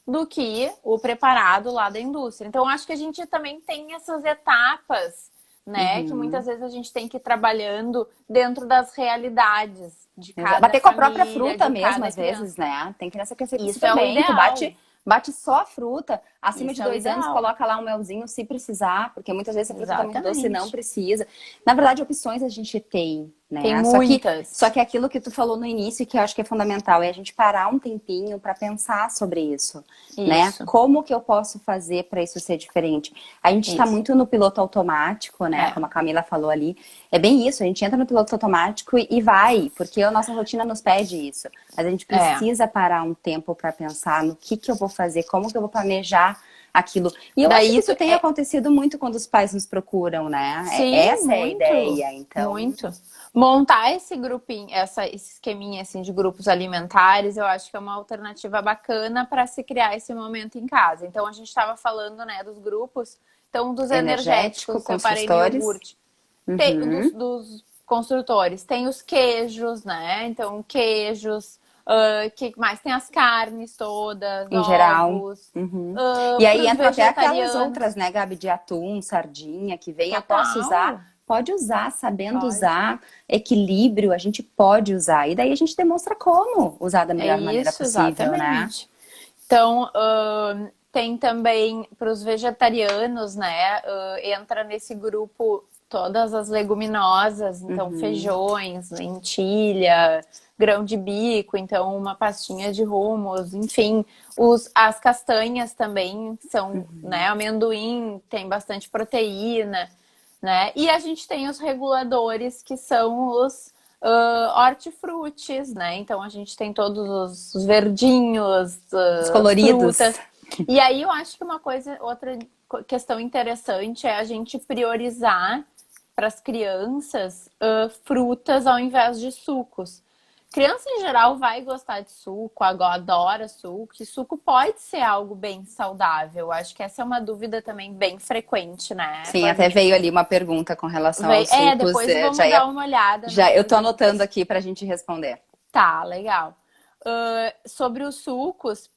do que o preparado lá da indústria. Então, acho que a gente também tem essas etapas, né? Que muitas vezes a gente tem que ir trabalhando dentro das realidades de cada bater com a família, própria fruta mesmo, às criança. vezes, né? Tem criança que aceita Isso super é o bem, que ideal. bate só a fruta. Acima Isso de é o 2 anos, ideal. coloca lá um melzinho se precisar, porque muitas vezes a fruta tá muito doce e não Exatamente. precisa. Na verdade, opções a gente tem, né? Tem muitas. Só que aquilo que tu falou no início, que eu acho que é fundamental, é a gente parar um tempinho para pensar sobre isso, né? Isso. Como que eu posso fazer para isso ser diferente? A gente está Isso. muito no piloto automático, né? É. Como a Camila falou ali. É bem isso, a gente entra no piloto automático e vai, porque a nossa rotina nos pede isso. Mas a gente precisa parar um tempo para pensar no que eu vou fazer, como que eu vou planejar aquilo. E eu acho que isso tem acontecido muito quando os pais nos procuram, né? Sim, Essa muito, é a ideia, então. Muito. Montar esse grupinho, esse esqueminha assim de grupos alimentares, eu acho que é uma alternativa bacana para se criar esse momento em casa. Então a gente estava falando, né, dos grupos, então dos energéticos, separei no iogurte. Dos construtores, tem os queijos, né? Então queijos, que mais tem as carnes todas, em ovos, geral. E aí entra até aquelas vegetarianos. outras, né, Gabi, de atum, sardinha, que vem, eu Total. posso usar. Pode usar, sabendo usar, equilíbrio, a gente pode usar. E daí a gente demonstra como usar da melhor maneira possível, exatamente. né? Então, tem também para os vegetarianos, né? Entra nesse grupo todas as leguminosas, então feijões, lentilha, grão de bico, então uma pastinha de hummus, enfim. As castanhas também são, né? Amendoim tem bastante proteína, né? E a gente tem os reguladores, que são os hortifrutis, né? Então a gente tem todos os verdinhos, Os coloridos. frutas. E aí eu acho que outra questão interessante é a gente priorizar para as crianças frutas ao invés de sucos. Criança em geral vai gostar de suco, adora suco, e suco pode ser algo bem saudável. Acho que essa é uma dúvida também bem frequente, né? Sim, até veio ali uma pergunta com relação aos sucos. Depois vamos dar uma olhada. Eu tô anotando aqui pra gente responder. Tá, legal. Sobre os sucos,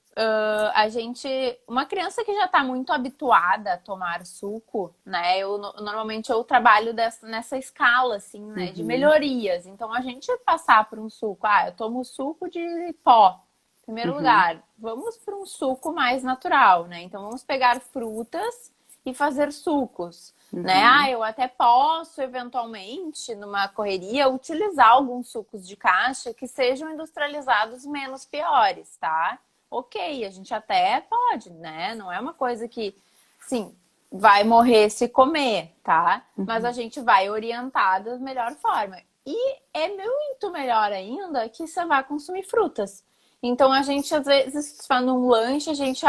uma criança que já está muito habituada a tomar suco, né? Normalmente eu trabalho nessa escala, assim, né? De melhorias. Então, a gente passar por um suco, eu tomo suco de pó. Em primeiro lugar, vamos para um suco mais natural, né? Então, vamos pegar frutas e fazer sucos, né? Eu até posso, eventualmente, numa correria, utilizar alguns sucos de caixa que sejam industrializados menos piores, tá? Ok, a gente até pode, né? Não é uma coisa que, sim, vai morrer se comer, tá? Mas a gente vai orientar da melhor forma. E é muito melhor ainda que você vá consumir frutas. Então, a gente, às vezes, faz um lanche, a gente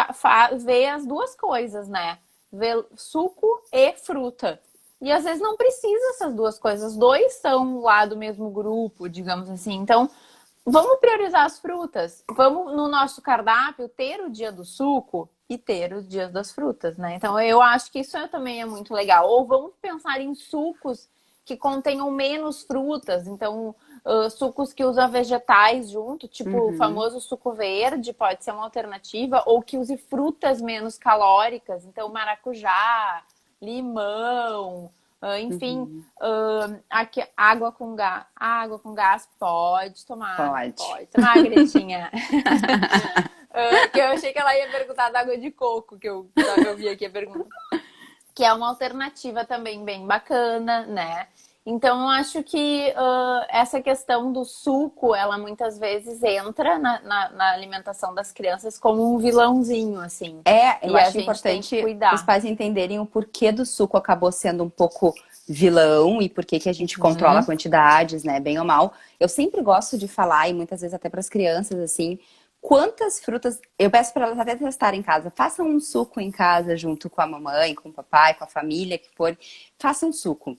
vê as duas coisas, né? Vê suco e fruta. E, às vezes, não precisa essas duas coisas. Os dois são lá do mesmo grupo, digamos assim. Então, vamos priorizar as frutas. Vamos, no nosso cardápio, ter o dia do suco e ter os dias das frutas, né? Então, eu acho que isso também é muito legal. Ou vamos pensar em sucos que contenham menos frutas. Então, sucos que usam vegetais junto, tipo o famoso suco verde, pode ser uma alternativa. Ou que use frutas menos calóricas. Então, maracujá, limão... enfim, aqui, água com gás pode tomar. Pode tomar, Gretinha. Que eu achei que ela ia perguntar da água de coco, que eu vi aqui a pergunta. Que é uma alternativa também bem bacana, né? Então, eu acho que essa questão do suco, ela muitas vezes entra na alimentação das crianças como um vilãozinho, assim. Eu acho importante os pais entenderem o porquê do suco acabou sendo um pouco vilão e por que a gente controla quantidades, né? Bem ou mal. Eu sempre gosto de falar, e muitas vezes até para as crianças, assim, quantas frutas... Eu peço para elas até testarem em casa. Façam um suco em casa junto com a mamãe, com o papai, com a família, que for. Façam um suco.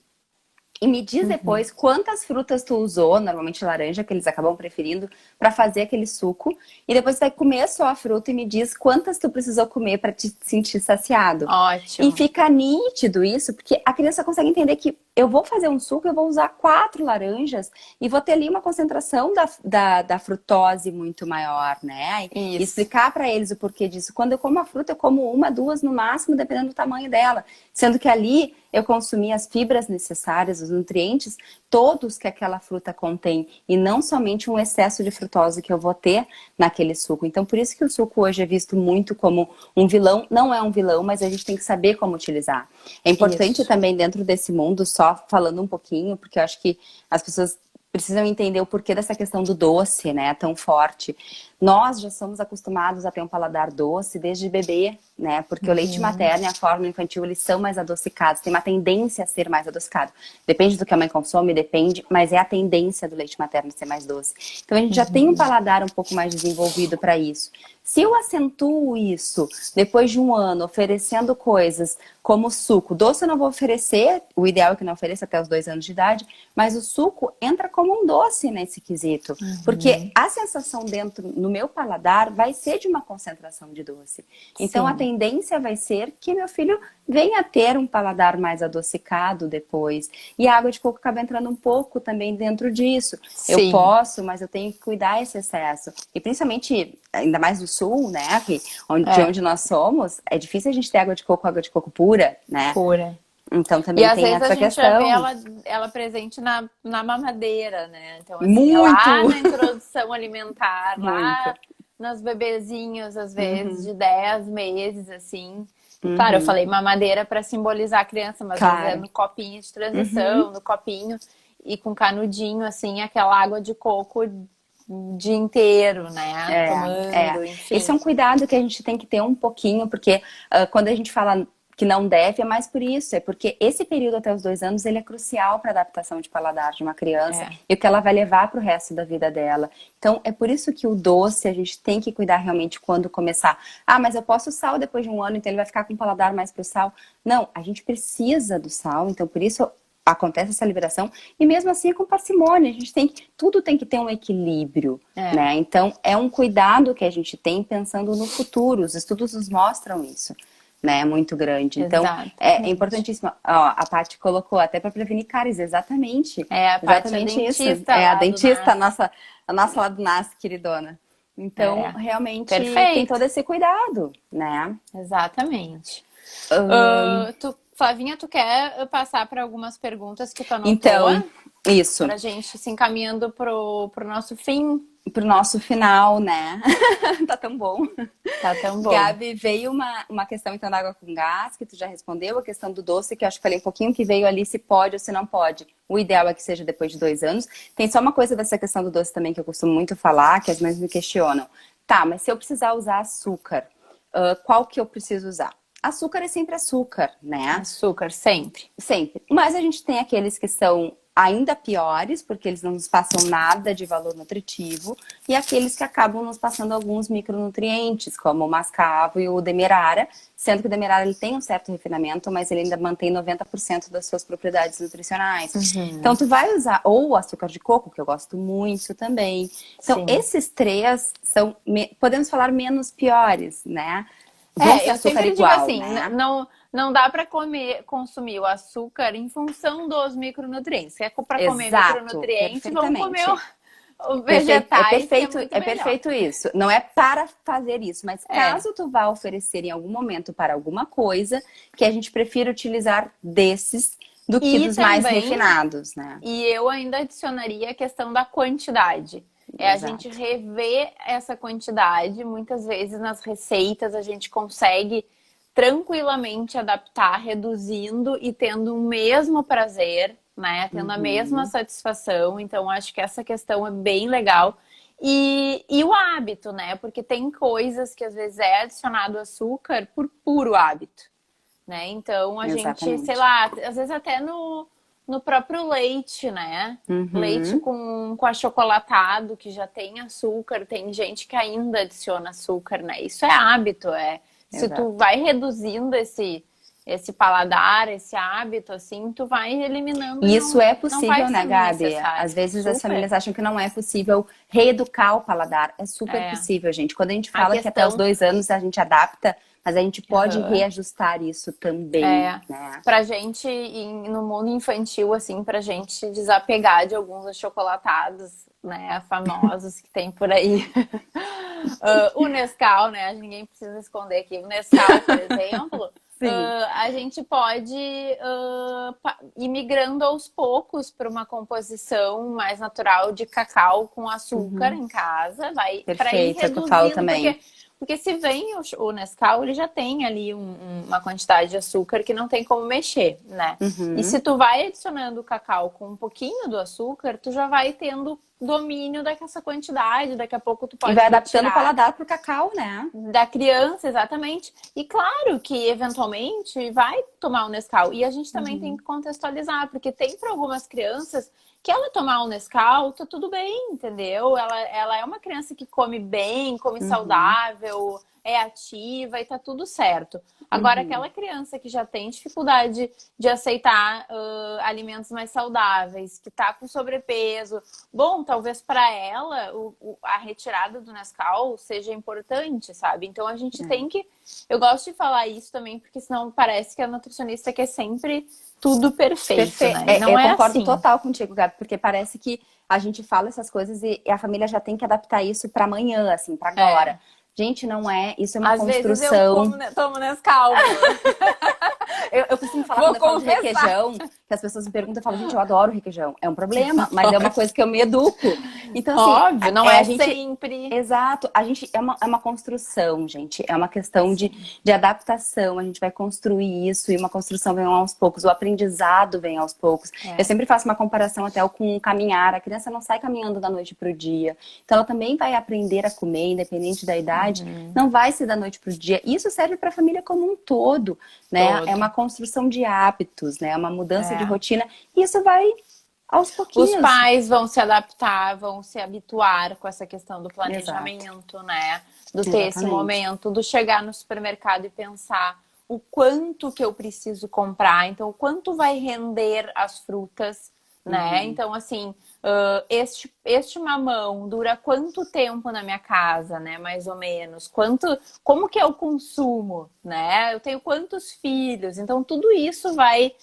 E me diz depois quantas frutas tu usou, normalmente laranja, que eles acabam preferindo, para fazer aquele suco. E depois tu vai comer só a fruta e me diz quantas tu precisou comer para te sentir saciado. E Ótimo. fica nítido isso, porque a criança consegue entender que eu vou fazer um suco, eu vou usar 4 laranjas e vou ter ali uma concentração da frutose muito maior, né? E Isso. explicar para eles o porquê disso. Quando eu como a fruta, eu como uma, duas no máximo, dependendo do tamanho dela. Sendo que ali eu consumi as fibras necessárias, os nutrientes, todos que aquela fruta contém. E não somente um excesso de frutose que eu vou ter naquele suco. Então, por isso que o suco hoje é visto muito como um vilão. Não é um vilão, mas a gente tem que saber como utilizar. É importante Isso. também dentro desse mundo, só falando um pouquinho, porque eu acho que as pessoas precisam entender o porquê dessa questão do doce, né, tão forte. Nós já somos acostumados a ter um paladar doce desde bebê, né, porque o leite materno e a fórmula infantil, eles são mais adocicados, tem uma tendência a ser mais adocicado. Depende do que a mãe consome, depende, mas é a tendência do leite materno ser mais doce. Então a gente já tem um paladar um pouco mais desenvolvido para isso. Se eu acentuo isso depois de um ano, oferecendo coisas como suco, doce eu não vou oferecer, o ideal é que não ofereça até os 2 anos de idade, mas o suco entra como um doce nesse quesito, porque a sensação dentro, no meu paladar, vai ser de uma concentração de doce. Então a Sim. tendência vai ser que meu filho venha a ter um paladar mais adocicado depois. E a água de coco acaba entrando um pouco também dentro disso. Eu Sim. posso, mas eu tenho que cuidar esse excesso. E principalmente, ainda mais do sul, né, de É, onde nós somos, é difícil a gente ter água de coco pura, né? pura. Então E também às tem vezes a essa gente já vê questão. ela presente na mamadeira, né? Então, assim, é Muito, lá na introdução alimentar, muito. lá nos bebezinhos, às vezes, Uhum, de 10 meses, assim. E claro, eu uhum. falei mamadeira para simbolizar a criança, mas às vezes é Claro. no copinho de transição, Uhum. no copinho, e com canudinho, assim, aquela água de coco o dia inteiro, né? É, é. Tomando, Esse é enfim. um cuidado que a gente tem que ter um pouquinho, porque quando a gente fala que não deve, é mais por isso, é porque esse período até os 2 anos, ele é crucial para a adaptação de paladar de uma criança É. e o que ela vai levar para o resto da vida dela. Então, é por isso que o doce a gente tem que cuidar realmente quando começar. Ah, mas eu posso sal depois de um ano, então ele vai ficar com o paladar mais pro sal. Não, a gente precisa do sal, então por isso acontece essa liberação, e mesmo assim é com parcimônia, a gente tudo tem que ter um equilíbrio, É, né? Então é um cuidado que a gente tem pensando no futuro, os estudos nos mostram isso, né? É muito grande. Então é exatamente. importantíssimo. Ó, a Paty colocou até para prevenir cáries, exatamente, É, a parte é exatamente isso. dentista É a lá do dentista, NAS. a nossa lá do NAS, queridona. Então, É, realmente tem perfeito. todo esse cuidado, né? Exatamente. Ahn, Flavinha, tu quer passar para algumas perguntas que tu anotou então, isso. para a gente se encaminhando pro nosso fim? Pro nosso final, né? Tá tão bom. Tá tão bom. Gabi, veio uma questão então da água com gás, que tu já respondeu, a questão do doce, que eu acho que falei um pouquinho, que veio ali se pode ou se não pode. O ideal é que seja depois de 2 anos. Tem só uma coisa dessa questão do doce também que eu costumo muito falar, que as mães me questionam. Tá, mas se eu precisar usar açúcar, qual que eu preciso usar? Açúcar é sempre açúcar, né? Açúcar, sempre. Sempre. Mas a gente tem aqueles que são ainda piores, porque eles não nos passam nada de valor nutritivo, e aqueles que acabam nos passando alguns micronutrientes, como o mascavo e o demerara, sendo que o demerara ele tem um certo refinamento, mas ele ainda mantém 90% das suas propriedades nutricionais. Então tu vai usar, ou o açúcar de coco, que eu gosto muito também. Então Sim. esses três são, podemos falar, menos piores, né? Vão ser Eu açúcar sempre digo igual, assim, né? não dá para consumir o açúcar em função dos micronutrientes. Se é para comer Exato, micronutriente, vamos comer perfeitamente. o vegetais, que é muito É melhor. perfeito isso. Não é para fazer isso, mas É. caso tu vá oferecer em algum momento para alguma coisa, que a gente prefira utilizar desses do que E dos mais também, refinados, né? e eu ainda adicionaria a questão da quantidade. É a gente Exato. rever essa quantidade. Muitas vezes nas receitas a gente consegue tranquilamente adaptar, reduzindo e tendo o mesmo prazer, né? Tendo a mesma Uhum. satisfação. Então, acho que essa questão é bem legal. E o hábito, né? Porque tem coisas que às vezes é adicionado açúcar por puro hábito, né? Então, a gente, sei Exatamente. lá, às vezes até no próprio leite, né? Leite Uhum. com achocolatado, que já tem açúcar, tem gente que ainda adiciona açúcar, né? Isso é hábito, é. Se tu Exato. vai reduzindo esse paladar, esse hábito, assim, tu vai eliminando e Isso é não vai possível, né, sendo Gabi? necessário. Às vezes as Super. famílias acham que não é possível reeducar o paladar. É super É. possível, gente. Quando a gente A fala que até os questão 2 anos a gente adapta, mas a gente pode Aham. reajustar isso também, É, né? pra gente, no mundo infantil, assim, pra gente desapegar de alguns achocolatados, né, famosos que tem por aí. O Nescau, né, ninguém precisa esconder aqui. O Nescau, por exemplo, Sim. a gente pode ir migrando aos poucos para uma composição mais natural de cacau com açúcar em casa, vai para ir Perfeito, é o que eu falo reduzindo, também. porque se vem o Nescau, ele já tem ali uma quantidade de açúcar que não tem como mexer, né? E Uhum. se tu vai adicionando o cacau com um pouquinho do açúcar, tu já vai tendo domínio dessa quantidade. Daqui a pouco tu E pode vai adaptando o retirar paladar pro cacau, né? da criança, exatamente. E claro que eventualmente vai tomar o Nescau. E a gente também tem que contextualizar, porque tem para algumas crianças que ela tomar o Nescau, tá tudo bem, entendeu? Ela é uma criança que come bem, come Uhum. saudável, é ativa e tá tudo certo. Agora, Uhum. aquela criança que já tem dificuldade de aceitar alimentos mais saudáveis, que tá com sobrepeso, bom, talvez para ela a retirada do Nescau seja importante, sabe? Então a gente tem que. Eu gosto de falar isso também, porque senão parece que a nutricionista quer sempre tudo perfeito, Perfeito. né? E não Eu é concordo assim. total contigo, Gabi, porque parece que a gente fala essas coisas e a família já tem que adaptar isso para amanhã, assim, para agora. É. Gente, não é. Isso é uma Às vezes eu construção. tomo Nescau, amor. Eu costumo falar Vou quando eu falo de confessar. requeijão, que as pessoas me perguntam, eu falo, gente, eu adoro requeijão. É um problema, mas é uma coisa que eu me educo. Então, assim, Óbvio, não a é gente. sempre. Exato, a gente é uma construção, gente. É uma questão Sim. de adaptação. A gente vai construir isso e uma construção vem aos poucos. O aprendizado vem aos poucos. Eu É. sempre faço uma comparação até com caminhar. A criança não sai caminhando da noite para o dia. Então, ela também vai aprender a comer, independente da idade. Não vai ser da noite para o dia. Isso serve para a família como um todo, né? É uma Todo. construção de hábitos, né? É uma mudança de É. rotina. E isso vai aos Os pouquinhos. pais vão se adaptar, vão se habituar com essa questão do Exato. planejamento, né? Do ter esse Exatamente. momento, do chegar no supermercado e pensar o quanto que eu preciso comprar, então o quanto vai render as frutas, né? Uhum. Então, assim, este mamão dura quanto tempo na minha casa, né? Mais ou menos. Como que é o consumo, né? Eu tenho quantos filhos? Então, tudo isso vai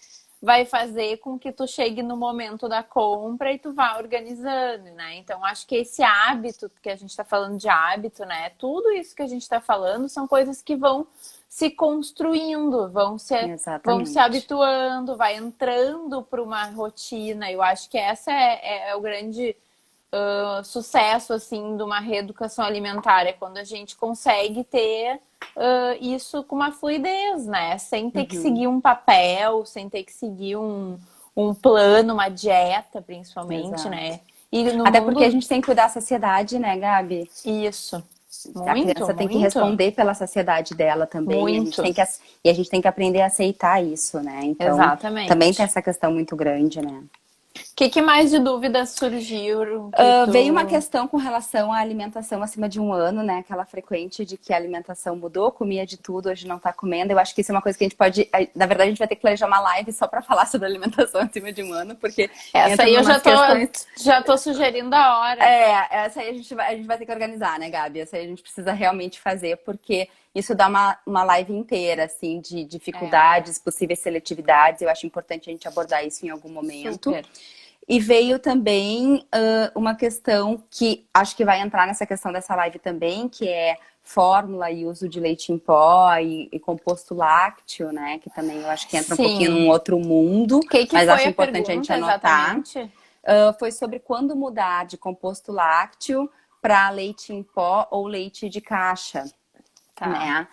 fazer com que tu chegue no momento da compra e tu vá organizando, né? Então, acho que esse hábito, que a gente está falando de hábito, né? Tudo isso que a gente está falando são coisas que vão se construindo, vão se Exatamente. habituando, vai entrando para uma rotina. Eu acho que essa é o grande sucesso assim de uma reeducação alimentar, é quando a gente consegue ter isso com uma fluidez, né? Sem ter que Uhum. seguir um papel, sem ter que seguir um plano, uma dieta, principalmente, Exato. né? E no Até porque a mundo, gente tem que cuidar da saciedade, né, Gabi? isso. A Muito, criança tem que muito, responder pela saciedade dela também. muito. E a gente tem que aprender a aceitar isso, né? Então, também tem Exatamente. essa questão muito grande, né? O que mais de dúvidas surgiu que Veio uma tu... questão com relação à alimentação acima de 1 ano, né? Aquela frequente de que a alimentação mudou, comia de tudo, hoje não tá comendo. Eu acho que isso é uma coisa que a gente pode. Na verdade, a gente vai ter que planejar uma live só para falar sobre alimentação acima de 1 ano, porque Essa entra aí eu numas questões. já tô sugerindo a hora. Essa aí a gente vai ter que organizar, né, Gabi? Essa aí a gente precisa realmente fazer, porque isso dá uma live inteira, assim, de É, dificuldades, possíveis seletividades. Eu acho importante a gente abordar isso em algum momento. super. E veio também uma questão que acho que vai entrar nessa questão dessa live também, que é fórmula e uso de leite em pó e composto lácteo, né? Que também eu acho que entra um pouquinho Sim. num outro mundo, O que mas foi acho a importante a gente pergunta anotar. exatamente? Foi sobre quando mudar de composto lácteo para leite em pó ou leite de caixa, Tá. né?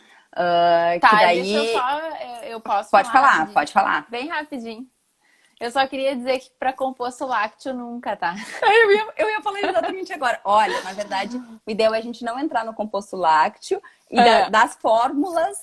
Que Tá, deixa eu daí. só. Eu posso Pode falar falar, rapidinho? pode falar. Bem rapidinho. Eu só queria dizer que para composto lácteo nunca, tá? Eu ia falar exatamente agora. Olha, na verdade, o ideal é a gente não entrar no composto lácteo das fórmulas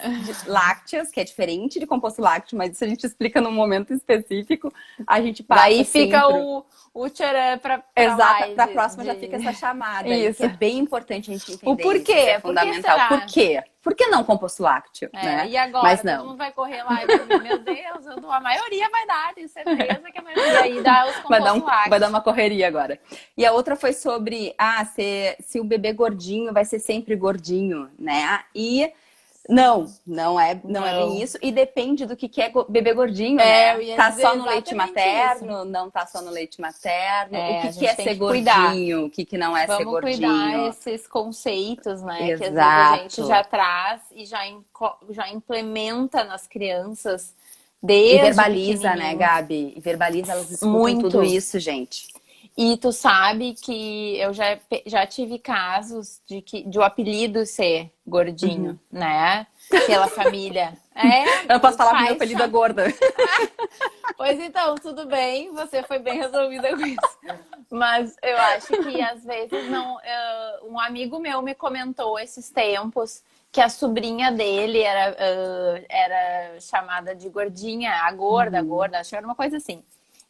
lácteas, que é diferente de composto lácteo, mas isso a gente explica num momento específico. A gente passa Daí fica sempre... o tcharam pra Exato, para a próxima de... já fica essa chamada aí, Isso. que é bem importante a gente entender. O porquê? Isso é fundamental. Por quê? Por que não composto lácteo? Né? E agora, mas não. todo mundo vai correr lá e vai dizer, meu Deus, a maioria vai dar, tenho certeza que a maioria aí dá os compostos lácteos. Vai dar uma correria agora. E a outra foi sobre, se o bebê gordinho vai ser sempre gordinho, né? E... Não é bem isso. E depende do que é bebê gordinho, né? Tá só no leite materno, não tá só no leite materno. O que é ser gordinho, o que não é ser gordinho. Vamos cuidar esses conceitos, né? Exato. Que às vezes a gente já traz e já implementa nas crianças desde E verbaliza, né, Gabi? E verbaliza, elas escutam tudo isso, gente. E tu sabe que eu já tive casos de o apelido ser gordinho, né? Pela família. Eu não posso falar que meu apelido é gorda. Pois então, tudo bem, você foi bem resolvida com isso. Mas eu acho que às vezes não. Um amigo meu me comentou esses tempos que a sobrinha dele era chamada de gordinha, a gorda, acho que era uma coisa assim.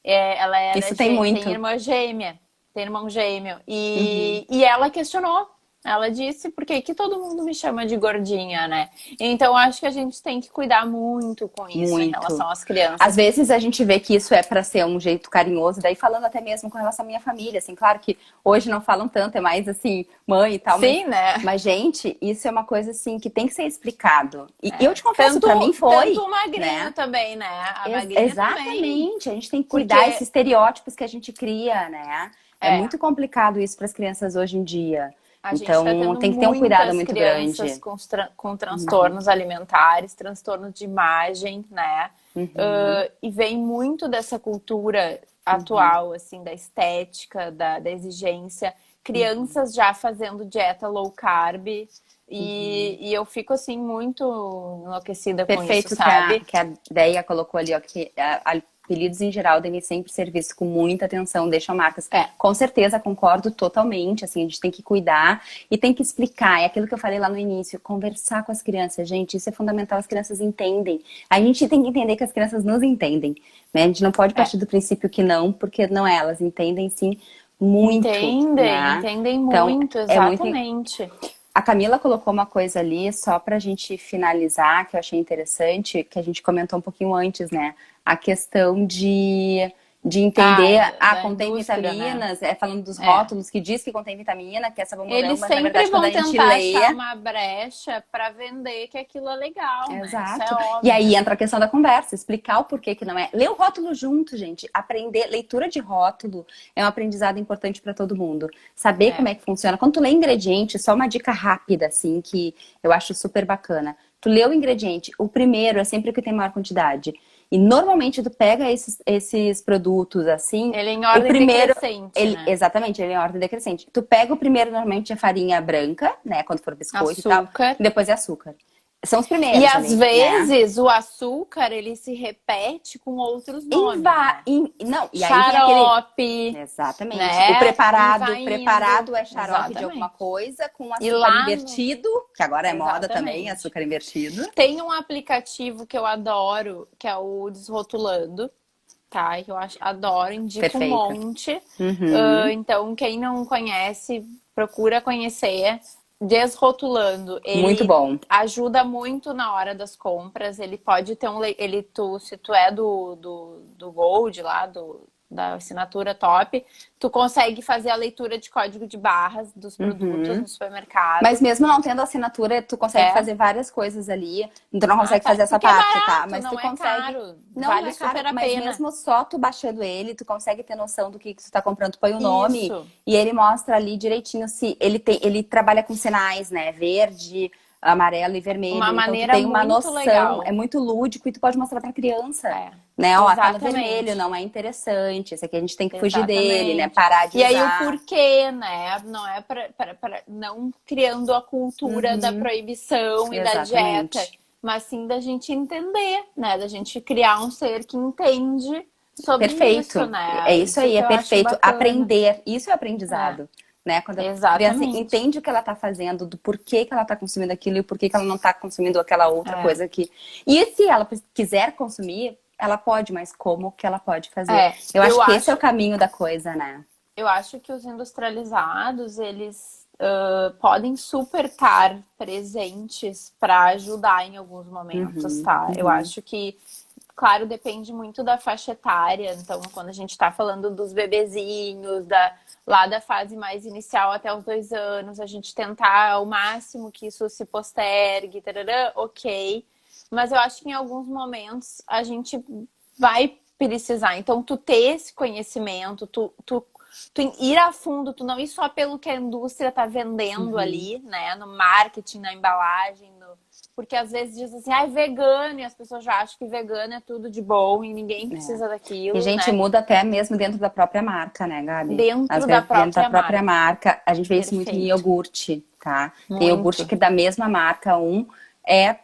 Ela era isso tem muito. Tem irmão gêmeo. E ela questionou. Ela disse, por que todo mundo me chama de gordinha, né? Então, acho que a gente tem que cuidar muito com isso em relação às crianças. Às vezes a gente vê que isso é para ser um jeito carinhoso, daí falando até mesmo com relação à minha família, assim, claro que hoje não falam tanto, é mais assim, mãe e tal. Sim, né? Mas, gente, isso é uma coisa assim que tem que ser explicado. E eu te confesso, para mim foi. Tanto o magrinho também, né? A magrinha exatamente, também. A gente tem que cuidar esses estereótipos que a gente cria, né? É muito complicado isso para as crianças hoje em dia. Então, tem que ter um cuidado muito grande. Com transtornos alimentares, transtornos de imagem, né? E vem muito dessa cultura atual, assim, da estética, da exigência. Crianças já fazendo dieta low carb. E eu fico, assim, muito enlouquecida com isso, sabe? Que a Deia colocou ali, ó, que apelidos em geral devem sempre ser vistos com muita atenção, deixam marcas. Com certeza, concordo totalmente, assim, a gente tem que cuidar e tem que explicar, é aquilo que eu falei lá no início, conversar com as crianças, gente, isso é fundamental, as crianças entendem. A gente tem que entender que as crianças nos entendem, né? A gente não pode partir do princípio que não, porque não é, elas entendem sim muito. Entendem muito, exatamente. A Camila colocou uma coisa ali, só pra gente finalizar, que eu achei interessante, que a gente comentou um pouquinho antes, né? A questão de entender, contém vitaminas, né? Falando dos rótulos que diz que contém vitamina, que essa bombolão, eles mas na sempre verdade vão quando a gente tentar lê... achar uma brecha para vender que aquilo é legal, Exato. Né? Isso é óbvio. E aí entra a questão da conversa, explicar o porquê que não é. Ler o rótulo junto, gente. Aprender, leitura de rótulo é um aprendizado importante para todo mundo. Saber como é que funciona. Quando tu lê ingrediente, só uma dica rápida, assim, que eu acho super bacana. Tu lê o ingrediente, o primeiro é sempre o que tem maior quantidade. E normalmente tu pega esses produtos assim... Ele é em ordem decrescente, né? Exatamente, ele é em ordem decrescente. Tu pega o primeiro, normalmente é farinha branca, né? Quando for biscoito açúcar. E tal. Depois é açúcar. São os primeiros. E às vezes o açúcar, ele se repete com outros nomes. E aí xarope. Exatamente. Né? O preparado é xarope de alguma coisa com açúcar invertido, que agora é moda também, açúcar invertido. Tem um aplicativo que eu adoro, que é o Desrotulando. Tá, que eu adoro, indico um monte. Então, quem não conhece, procura conhecer. Desrotulando, ele muito bom. Ajuda muito na hora das compras. Ele pode ter se tu é do Gold lá, da assinatura top, tu consegue fazer a leitura de código de barras dos produtos no supermercado. Mas mesmo não tendo assinatura, tu consegue fazer várias coisas ali. Tu não consegue fazer essa parte, tá? Mas não tu consegue. Caro. Não vale é caro, super a mas pena. mesmo só tu baixando ele, tu consegue ter noção do que tu tá comprando. Tu põe o nome e ele mostra ali direitinho se ele trabalha com sinais, né? Verde, amarelo e vermelho. Uma maneira tu tem uma muito noção, legal. É muito lúdico e tu pode mostrar pra criança. Né? Ó, tá no vermelho, não é interessante. Esse aqui a gente tem que fugir dele, né? Parar de usar. E aí o porquê, né? Não é pra não criando a cultura da proibição e da dieta, mas sim da gente entender, né? Da gente criar um ser que entende sobre isso, né? É isso aí, é perfeito. Aprender, isso é aprendizado. né? Quando a criança Exatamente. entende o que ela tá fazendo, do porquê que ela tá consumindo aquilo e o porquê que ela não tá consumindo aquela outra coisa aqui. E se ela quiser consumir, ela pode, mas como que ela pode fazer? Eu acho que esse é o caminho da coisa, né? Eu acho que os industrializados, eles podem super estar presentes para ajudar em alguns momentos, tá? Eu acho que, claro, depende muito da faixa etária. Então, quando a gente está falando dos bebezinhos, lá da fase mais inicial até os 2 anos, a gente tentar ao máximo que isso se postergue, tarará, ok. Mas eu acho que em alguns momentos a gente vai precisar. Então, tu ter esse conhecimento, tu ir a fundo, tu não ir só pelo que a indústria tá vendendo ali, né? No marketing, na embalagem, porque às vezes diz assim, é vegano, e as pessoas já acham que vegano é tudo de bom e ninguém precisa daquilo, E, gente, né? muda até mesmo dentro da própria marca, né, Gabi? Dentro da própria marca. A gente vê isso muito em iogurte, tá? Tem iogurte que da mesma marca, um é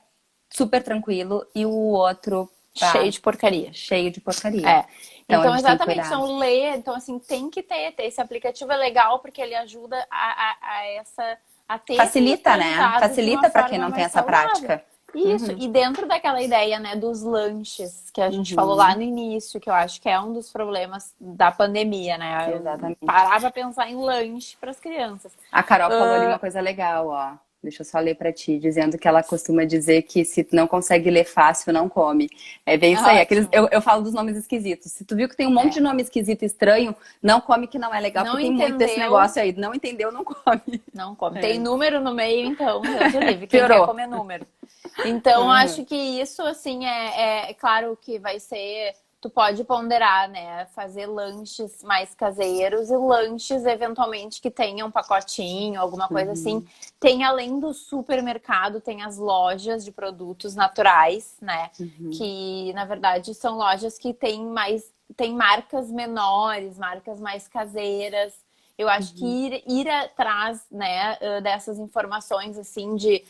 super tranquilo e o outro cheio de porcaria. Cheio de porcaria. Então exatamente, então ler, então assim, tem que ter esse aplicativo é legal porque ele ajuda a ter facilita, né? Facilita para quem não tem essa prática. Isso, e dentro daquela ideia, né, dos lanches que a gente falou lá no início, que eu acho que é um dos problemas da pandemia, né? Exatamente. Parar pra pensar em lanche para as crianças. A Carol falou ali uma coisa legal, ó. Deixa eu só ler pra ti, dizendo que ela costuma dizer que se não consegue ler fácil, não come. É bem isso aí. Eu falo dos nomes esquisitos. Se tu viu que tem um monte de nome esquisito e estranho, não come que não é legal, porque tem muito desse negócio aí. Não entendeu, não come. Não come. Tem número no meio, então, Deus o livre. Quem quer comer número. Então, acho que isso, assim, é claro que vai ser... Tu pode ponderar, né? Fazer lanches mais caseiros e lanches, eventualmente, que tenham um pacotinho, alguma coisa assim. Tem, além do supermercado, tem as lojas de produtos naturais, né? Que, na verdade, são lojas que têm marcas menores, marcas mais caseiras. Eu acho que ir atrás, né, dessas informações, assim, de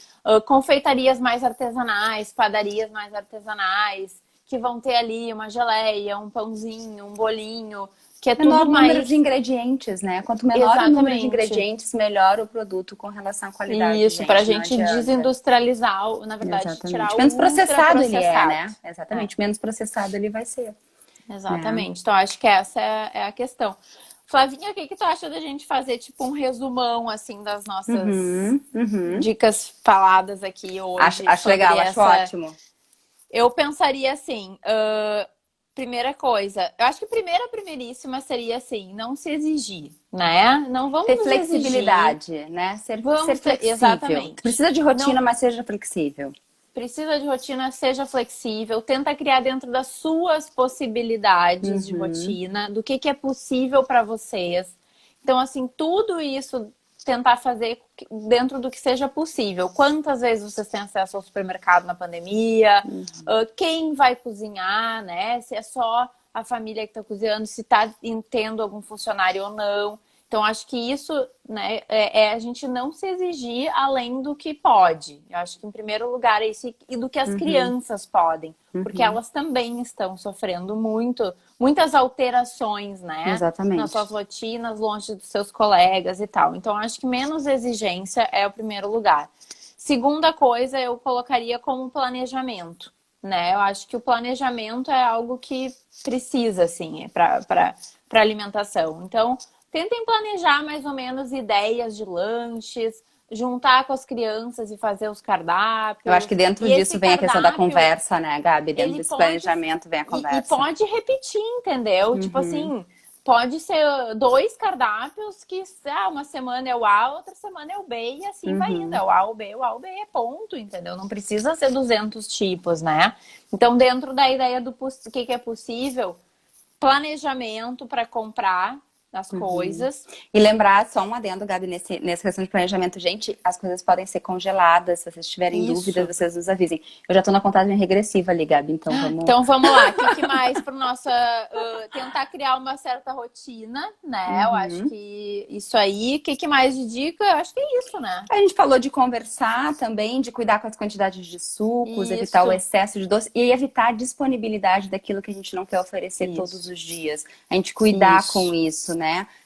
confeitarias mais artesanais, padarias mais artesanais, que vão ter ali uma geleia, um pãozinho, um bolinho, que é tudo mais... número de ingredientes, né? Quanto menor o número de ingredientes, melhor o produto com relação à qualidade. Isso, pra gente desindustrializar, na verdade, tirar o menos processado ele é, né? Exatamente, menos processado ele vai ser. Exatamente, então acho que essa é a questão. Flavinha, o que tu acha da gente fazer tipo um resumão, assim, das nossas dicas faladas aqui hoje? Acho legal, acho ótimo. Eu pensaria assim, primeira coisa, eu acho que primeiríssima seria assim, não se exigir, né? Não vamos ter flexibilidade, né? Ser flexível. Exatamente. Precisa de rotina, mas seja flexível. Precisa de rotina, seja flexível, tenta criar dentro das suas possibilidades de rotina, do que é possível para vocês. Então, assim, tudo isso tentar fazer dentro do que seja possível. Quantas vezes vocês têm acesso ao supermercado na pandemia? Quem vai cozinhar, né? Se é só a família que está cozinhando, se está tendo algum funcionário ou não. Então, acho que isso, né, é a gente não se exigir além do que pode. Eu acho que, em primeiro lugar, é isso, e do que as crianças podem. Porque elas também estão sofrendo muitas alterações, né? Exatamente. Nas suas rotinas, longe dos seus colegas e tal. Então, acho que menos exigência é o primeiro lugar. Segunda coisa, eu colocaria como planejamento, né? Eu acho que o planejamento é algo que precisa, assim, para alimentação. Então, tentem planejar mais ou menos ideias de lanches, juntar com as crianças e fazer os cardápios. Eu acho que dentro disso vem a questão da conversa, né, Gabi? Dentro desse planejamento vem a conversa. E pode repetir, entendeu? Tipo assim, pode ser 2 cardápios que uma semana é o A, outra semana é o B e assim vai indo. É o A, o B é ponto, entendeu? Não precisa ser 200 tipos, né? Então, dentro da ideia do que é possível, planejamento para comprar as coisas. E lembrar, só um adendo, Gabi, nessa questão de planejamento. Gente, as coisas podem ser congeladas. Se vocês tiverem dúvidas, vocês nos avisem. Eu já tô na contagem regressiva ali, Gabi, então vamos... Então vamos lá. O que mais para nossa... tentar criar uma certa rotina, né? Eu acho que isso aí. O que mais de dica? Eu acho que é isso, né? A gente falou de conversar também, de cuidar com as quantidades de sucos, evitar o excesso de doce e evitar a disponibilidade daquilo que a gente não quer oferecer todos os dias. A gente cuidar com isso, né?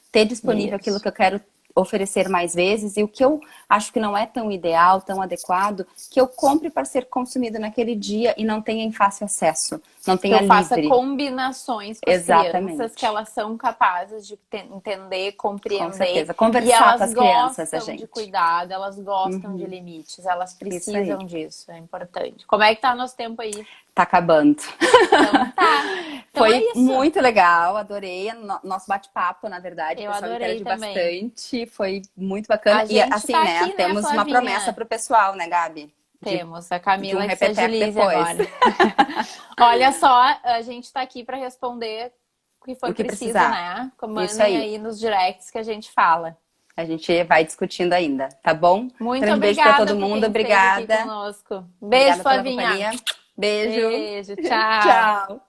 Ter disponível aquilo que eu quero oferecer mais vezes, e o que eu acho que não é tão ideal, tão adequado, que eu compre para ser consumido naquele dia e não tenha em fácil acesso, não Que tenha eu faça livre. combinações com as crianças que Exatamente. elas são capazes de entender, Com compreender. certeza. E Conversar com elas as crianças, a gostam de gente. cuidado, elas gostam de Uhum. limites, elas Isso aí. precisam disso, é importante. Como é que tá nosso tempo aí? Tá acabando. Então tá. Então é Foi isso. muito legal, adorei nosso bate-papo, na verdade. O Eu pessoal adorei interagiu também. bastante, foi muito bacana. A E gente assim, tá né, aqui, né, temos uma promessa Flavinha? pro pessoal, né, Gabi? Temos a De um Camila que se repeteco agilize depois. agora. Olha só, a gente tá aqui para responder o que for O que preciso, precisar. né? Isso Mandem aí. aí nos directs que a gente fala. A gente vai discutindo ainda, tá bom? Muito Grande beijo pra obrigada todo por mundo, quem esteve aqui obrigada. conosco. Beijo, Obrigada pela Flavinha. companhia. Beijo. Beijo, tchau. Tchau.